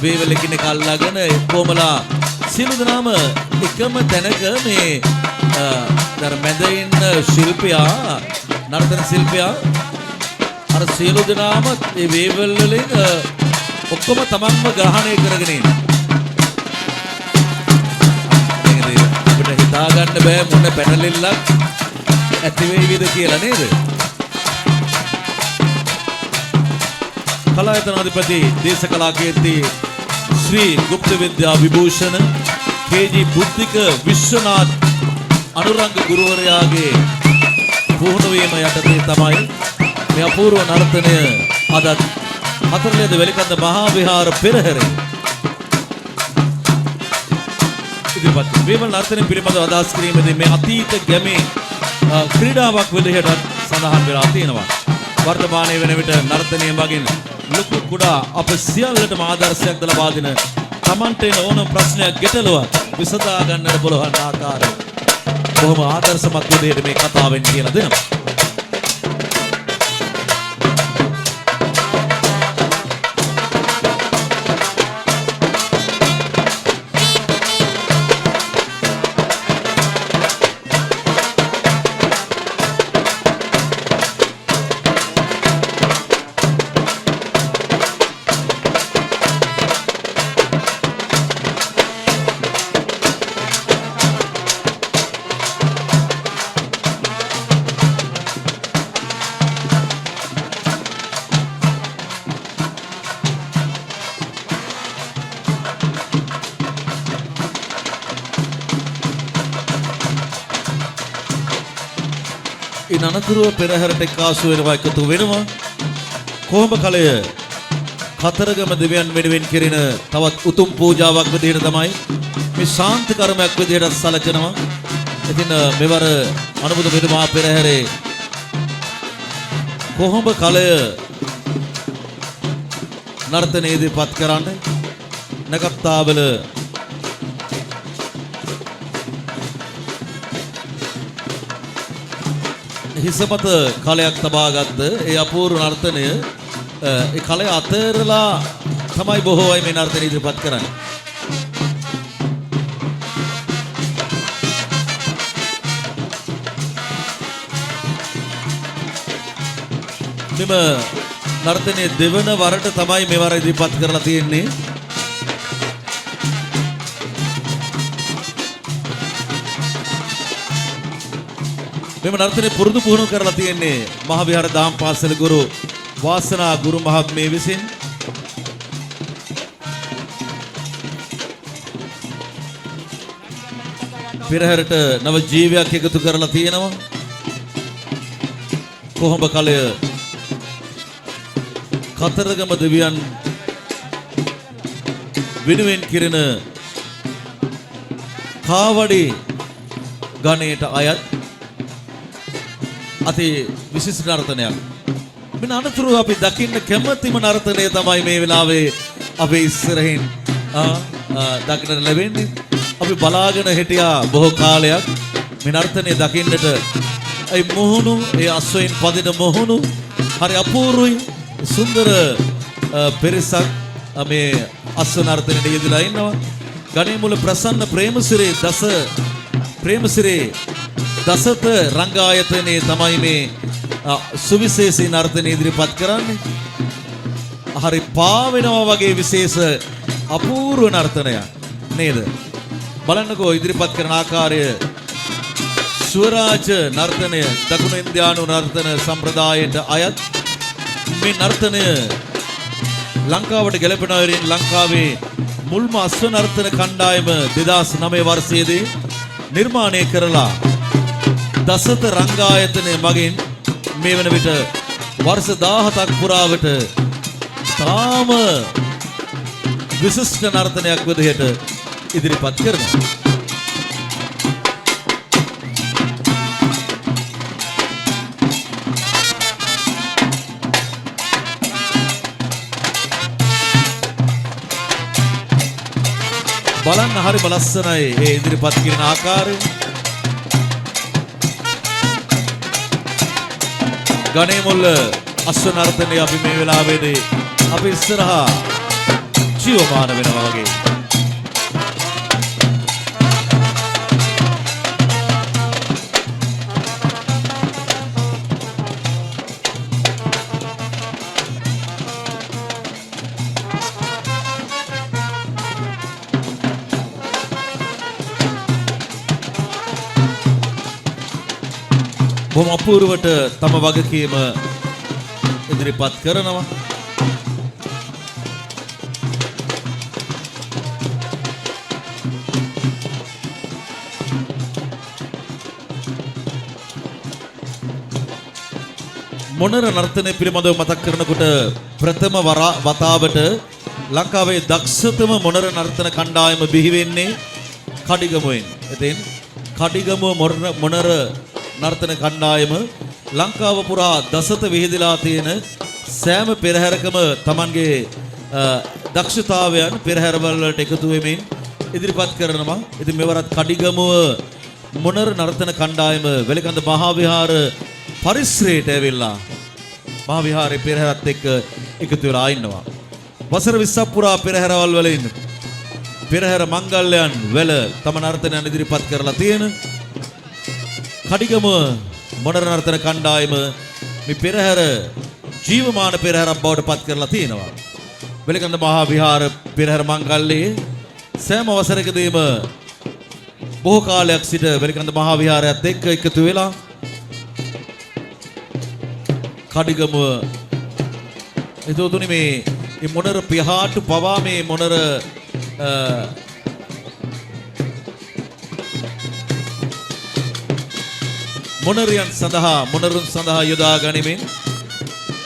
වේවල කෙනෙක් අල්ලාගෙන කොමලා සියලු දෙනාම එකම තැනක මේ දර මැද ඉන්න ශිල්පියා නර්තන ශිල්පියා අර සියලු දෙනාම මේ වේවල වලින් ඔක්කොම තමන්ම ග්‍රහණය කරගෙන ඉන්නේ. අපිට හිතා ගන්න බෑ මොන පැනලෙල්ලක් ඇති වෙයිද කියලා නේද? කලායතන අධිපති දේශකලා කීර්ති ශ්‍රී ගුප්ත විද්‍යා විභූෂණ කේ.ජී. බුද්ධික විශ්වනාත් අනුරංග ගුරුවරයාගේ පුහුණු වීම යටතේ තමයි මේ අපූර්ව නර්තනය අදත් හතරලේද වෙලිකන්ද මහා විහාර පෙරහැරේ ඉදිරිපත් වේවල් නර්තනය පිළිබඳව අදහස් කිරීමේදී මේ අතීත ගැමේ ක්‍රීඩාවක් විදිහට සඳහන් වෙලා තියෙනවා. වර්තමානයේ වෙන විට නර්තනය මගින් ලොකු කුඩා අප සියල්ලටම ආදර්ශයක් ද ලබා දෙන තමන්ට එන ඕනම ප්‍රශ්නයක් ගැටලුවක් විසඳා ගන්නට පුළුවන් ආකාරය බොහොම ආදර්ශමත් විදිහට මේ කතාවෙන් කියලා දෙනවා. ඉන් අනතුරුව පෙරහැරට එක්කාසු වෙනවා එකතු වෙනවා. කොහොඹ කලය කතරගම දෙවියන් වෙනුවෙන් කෙරෙන තවත් උතුම් පූජාවක් විදිහට තමයි මේ ශාන්ති කර්මයක් විදිහට සැලකනවා. ඉතින් මෙවර අනුබුදු පිටුමහා පෙරහැරේ කොහොඹ කලය නර්තනයේ ඉදිරිපත් කරන්නේ නගත්තාවල හිසපත කලයක් තබාගත්ත ඒ අපූර්ව නර්තනය ඒ කලය අතරලා තමයි බොහෝ අය මේ නර්තනය ඉදිරිපත් කරන්නේ. මෙම නර්තනයේ දෙවන වරට තමයි මෙවර ඉදිරිපත් කරලා තියෙන්නේ. මෙම නර්තනය පුරුදු පුහුණු කරලා තියෙන්නේ මහවිහාර දාම් පාසල ගුරු වාසනා ගුරු මහත්මිය විසින්. පෙරහැරට නව ජීවයක් එකතු කරලා තියෙනවා. කොහොඹ කලය කතරගම දෙවියන් වෙනුවෙන් කිරෙන කාවඩි ගණයට අයත් අති විශිෂ්ට නර්තනයක්. මෙන්න අනතුරුව අපි දකින්න කැමැතිම නර්තනය තමයි මේ වෙලාවේ අපේ ඉස්සරහින් දකින්න ලැබෙන්නේ. අපි බලාගෙන හිටියා බොහෝ කාලයක් මේ නර්තනය දකින්නට. ඒ මොහුණු ඒ අස්වැයින් පදින මොහුණු හරි අපූර්වයි. සුන්දර පෙරසක් මේ අස්ව නර්තනයේ යෙදලා ඉන්නවා. ගණේ මුල ප්‍රසන්න ප්‍රේමසිරි දසත රංගායතනයේ තමයි මේ සුවිශේෂී නර්තනය ඉදිරිපත් කරන්නේ. හරි පාවෙනවා වගේ විශේෂ අපූර්ව නර්තනයක් නේද? බලන්නකෝ ඉදිරිපත් කරන ආකාරය. ස්වරාජ නර්තනය දකුණු ඉන්දියානු නර්තන සම්ප්‍රදායට අයත් මේ නර්තනය ලංකාවට ගැලපෙනවරින් ලංකාවේ මුල්ම අස්ව නර්තන කණ්ඩායම 2009 වර්ෂයේදී නිර්මාණය කරලා දසත රංගායතනය මගින් මේ වන විට වර්ෂ 17ක් පුරාවට තාම විශිෂ්ට නර්තනයක් විදිහට ඉදිරිපත් කරනවා. බලන්න හරිම ලස්සනයි ඒ ඉදිරිපත් කරන ආකාරය. ගණේ මුල්ල අස්ව නර්තනය අපි මේ වෙලාවේදී අපි ඉස්සරහා ජීවමාන වෙනවා වගේ. බොහොම අපූර්වට තම වගකීම ඉදිරිපත් කරනවා. මොනර නර්තනය පිළිබඳව මතක් කරනකොට ප්‍රථම වතාවට ලංකාවේ දක්ෂතම මොනර නර්තන කණ්ඩායම බිහි වෙන්නේ කඩිගමුවෙන්. එතෙන් කඩිගමුව මොනර නර්තන කණ්ඩායම ලංකාව පුරා දසත විහිදලා තියෙන සෑම පෙරහැරකම Tamanගේ දක්ෂතාවයන් පෙරහැරවල වලට එකතු වෙමින් ඉදිරිපත් කරනවා. ඉතින් මෙවරත් කඩිගමුව මොනර නර්තන කණ්ඩායම වෙලකඳ මහා විහාර පරිසරයට ඇවිල්ලා මහා විහාරේ පෙරහැරත් එක්ක එකතු වෙලා ඉන්නවා. වසර 20ක් පුරා පෙරහැරවල් වලින් පෙරහැර මංගල්‍යයන් වල තම නර්තනයන් ඉදිරිපත් කරලා තියෙන කඩිගම මොනර නර්තන කණ්ඩායම මේ පෙරහැර ජීවමාන පෙරහැරක් බවට පත් කරලා තියෙනවා. වෙලකඳ මහා විහාර පෙරහැර මංගල්‍යයේ සෑම වසරකදීම බොහෝ කාලයක් සිට වෙලකඳ මහා විහාරයත් එක්ක එකතු වෙලා කඩිගම එතෝතුනි මේ මොනර පියාටු පවා මේ මොනර මොනරියන් සඳහා මොනරුන් සඳහා යොදා ගනිමින්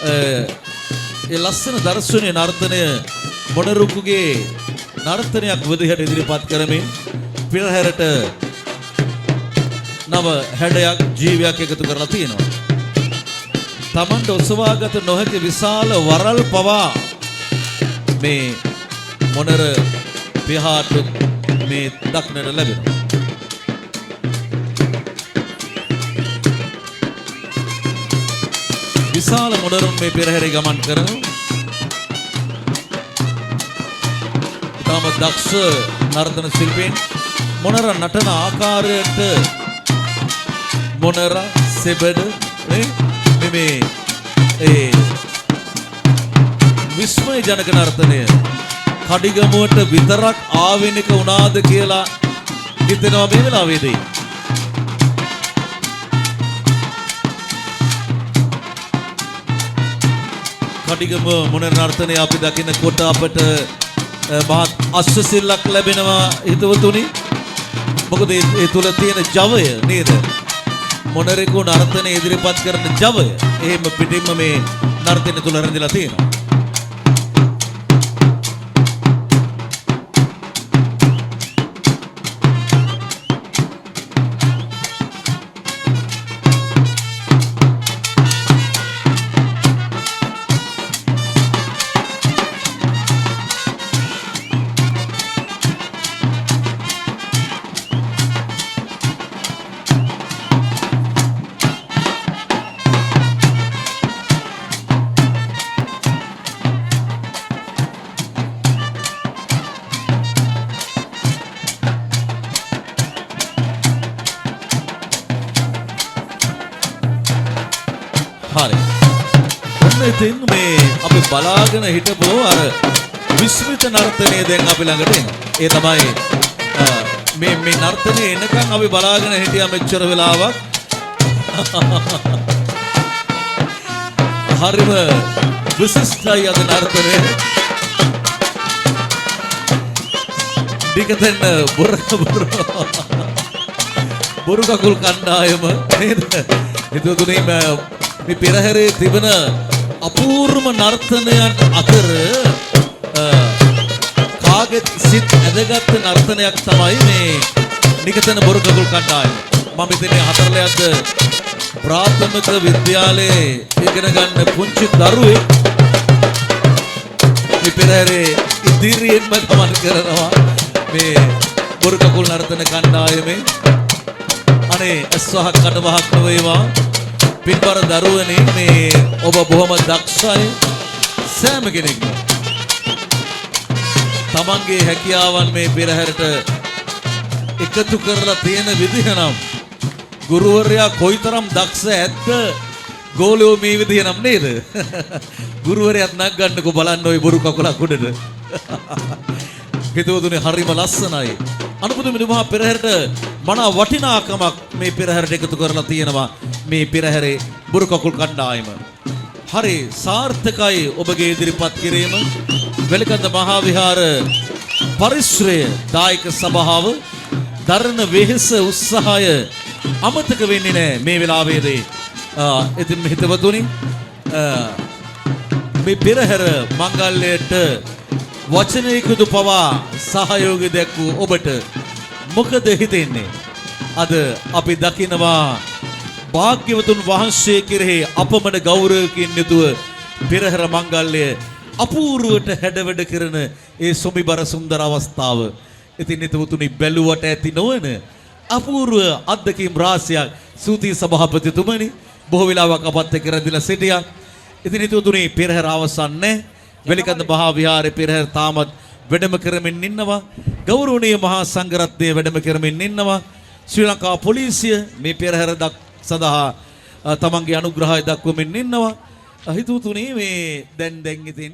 ඒ ලස්සන දර්ශනීය නර්තනය මොනරුකුගේ නර්තනයක් විදිහට ඉදිරිපත් කරමින් පෙරහැරට නව හැඩයක් ජීවයක් එකතු කරලා තියෙනවා. තමන්ට ඔසවාගත නොහැකි විශාල වරල් පවා මේ මොනර පිහාට මේ දක්නට ලැබෙනවා. විශාල මොනරුන් මේ පෙරහැරේ ගමන් කරනවා. තාම දක්ෂ නර්තන ශිල්පීන් මොනර නටන ආකාරයට මොනර සෙබඩ මේ විස්මය ජනක නර්තනය කඩිගමුවට විතරක් ආවෙනික වුණාද කියලා හිතෙනවා මේ වෙලාවේදී. කඩිගම මොනර නර්තනය අපි දකිනකොට අපට මහත් අශ්වසිල්ලක් ලැබෙනවා හිතවතුනි. මොකද ඒ තුල තියෙන ජවය නේද? මොනරෙකු නර්තනය ඉදිරිපත් කරන ජවය එහෙම පිටින්ම මේ නර්තනය තුල රැඳිලා තියෙනවා. හරි. ඔන්න ඉතින් මේ අපි බලාගෙන හිටපු අර විස්මිත නර්තනය දැන් අපි ළඟට එනවා. ඒ තමයි මේ නර්තනය එනකන් අපි බලාගෙන හිටියා මෙච්චර වෙලාවක්. හරිම විශිෂ්ටයි අද නර්තනය. ටිකතෙන් බොරු කකුල් කණ්ඩායම නේද? එතකොටනේ මේ පෙරහැරේ තිබෙන අපූර්ව නර්තනයන් අතර කාගෙත් සිත් ඇදගත් නර්තනයක් තමයි මේ නිකතන බොරු කකුල් කණ්ඩායම. මම ඉතින් හතරලයක්ද ප්‍රාථමික විද්‍යාලයේ ඉගෙන ගන්න පුංචි දරුවෙක් මේ පෙරහැරේ ඉදිරියෙන්ම ගමන් කරනවා මේ බොරු කකුල් නර්තන කණ්ඩායමේ. අනේ අස්වහක් කටවහක් නොවේවා පින්බර දරුවනේ මේ ඔබ බොහොම දක්ෂයි. සෑම කෙනෙක්ම තමන්ගේ හැකියාවන් මේ පෙරහැරට එකතු කරලා තියෙන විදිහ නම් ගුරුවරයා කොයිතරම් දක්ෂ ඇත්ද ගෝලයෝ මේ විදිහ නම් නේද? ගුරුවරයාත් නගන්නකෝ බලන්න ওই බොරු කකුලක් උඩට. හිතවතුනේ හරිම ලස්සනයි. අනුපුදුම මහා පෙරහැරට මනා වටිනාකමක් මේ පෙරහැරට එකතු කරලා තියෙනවා මේ පෙරහැරේ බොරු කකුල් කණ්ඩායම. හරි සාර්ථකයි ඔබගේ ඉදිරිපත් කිරීම. වෙලකන්ද මහා විහාර පරිශ්‍රය දායක සභාව දරණ වෙහෙස උත්සාහය අමතක වෙන්නේ නැහැ මේ වෙලාවේදී. ඉතින් හිතවතුනි මේ පෙරහැර මංගල්‍යයට වචනයකුදු පවා සහයෝගය දැක්වූ ඔබට මොකද හිතෙන්නේ? අද අපි දකිනවා භාග්‍යවතුන් වහන්සේ කෙරෙහි අපමණ ගෞරවකින් යුතුව පෙරහැර මංගල්‍ය අපූර්වට හැඩවැඩ කරන ඒ සොමිබර සුන්දර අවස්ථාව. ඉතින් හිතවතුනි බැලුවට ඇති නොවන අපූර්ව අත්දැකීම් රාශියක් සූති සභාපතිතුමනි බොහෝ වෙලාවක් අපත් එක්ක රැඳිලා සිටියා. ඉතින් හිතවතුනි පෙරහැර අවසන් නැහැ. වෙලිකන්ද මහා විහාරේ පෙරහැර තාමත් වැඩම කරමින් ඉන්නවා. ගෞරවනීය මහා සංඝරත්නය වැඩම කරමින් ඉන්නවා. ශ්‍රී ලංකා පොලිසිය මේ පෙරහැර සඳහා තමන්ගේ අනුග්‍රහය දක්වමින් ඉන්නවා. හිතවතුනි මේ දැන් ඉතින්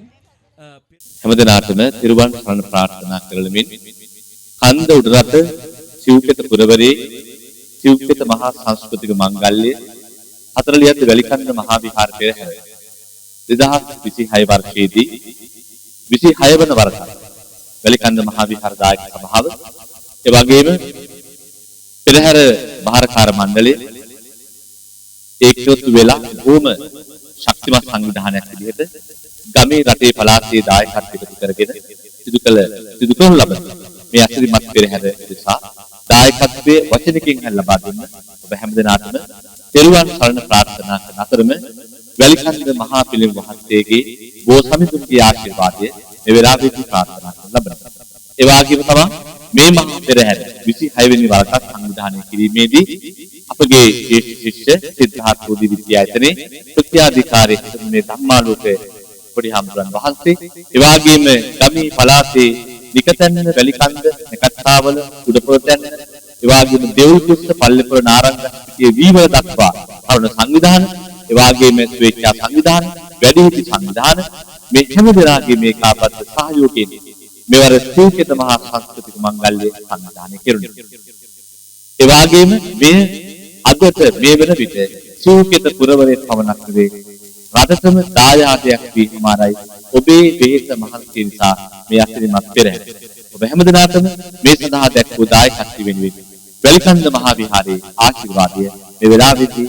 හැමදෙනාටම තිරුවන් සරණ ප්‍රාර්ථනා කරලමින් කන්ද උඩරට සිව්පෙත පුරවරේ සිව්පෙත මහා සංස්කෘතික මංගල්‍ය 40ත් වැලිකන්ද මහා විහාර පෙරහැර 2026 වර්ෂයේදී 26 වන වරට වැලිකන්ද මහා විහාර දායක සභාව ඒ වගේම පෙරහැර භාරකාර මණ්ඩලය ඒකීකృත වෙලා බොහොම ශක්තිමත් සංවිධානයක් විදිහට ගමේ රටේ පළාතේ දායකත්වයට එකතු කරගෙන සිදු කරනු ලබන මේ අසිරිමත් පෙරහැර නිසා දායකත්වයේ වචනකින් හරි ලබා දෙන්න ඔබ හැමදෙනාටම තෙරුවන් සරණ ප්‍රාර්ථනා කරන අතරම වැලිකන්ද මහා පිළිම වහන්සේගේ බෝ සමිතුන්ගේ ආශිර්වාදය මේ වෙලාවේදී ප්‍රාර්ථනා කරන ලබනවා. ඒ වගේම තමයි මේ මහා පෙරහැර 26 වෙනි වරකට සංවිධානය කිරීමේදී අපගේ ශිෂ්‍ය සිද්ධාර්ථ බෝධි විද්‍යායතනයේ ප්‍රත්‍යාධිකාරී මේ ධම්මාලෝකයේ පොඩි හම්බුරන් වහන්සේ ඒ වගේම ගමේ පළාතේ නිකතන්න වැලිකන්ද නකත්තාවල උඩපොළටන්න ඒ වගේම දෙව්කුස්ස පල්ලේපොළ නාරංගස්පිටියේ වීවල දක්වා කරුණ සංවිධාන ඒ වගේම ස්වේච්ඡා සංවිධාන වැඩිහිටි සංවිධාන මේ හැම දෙනාගේ මේ කාපත් සහයෝගයෙන් මෙවර සූකේත මහා සංස්කෘතික මංගල්‍ය සංවිධානය කෙරුණා. ඒ වගේම මේ අදට මේ වෙන විට සූකේත පුරවරේ පවණක් නෙවේ රටතම දායාදයක් වීමාරයි ඔබේ බෙහෙත මහන්සිය නිසා මේ අසිරිමත් පෙරහැර. ඔබ හැමදෙනාටම මේ සඳහා දැක්වූ දායකත්වය වෙනුවෙන් වැලිකන්ද මහා විහාරයේ ආශිර්වාදය මේ වෙලාවේදී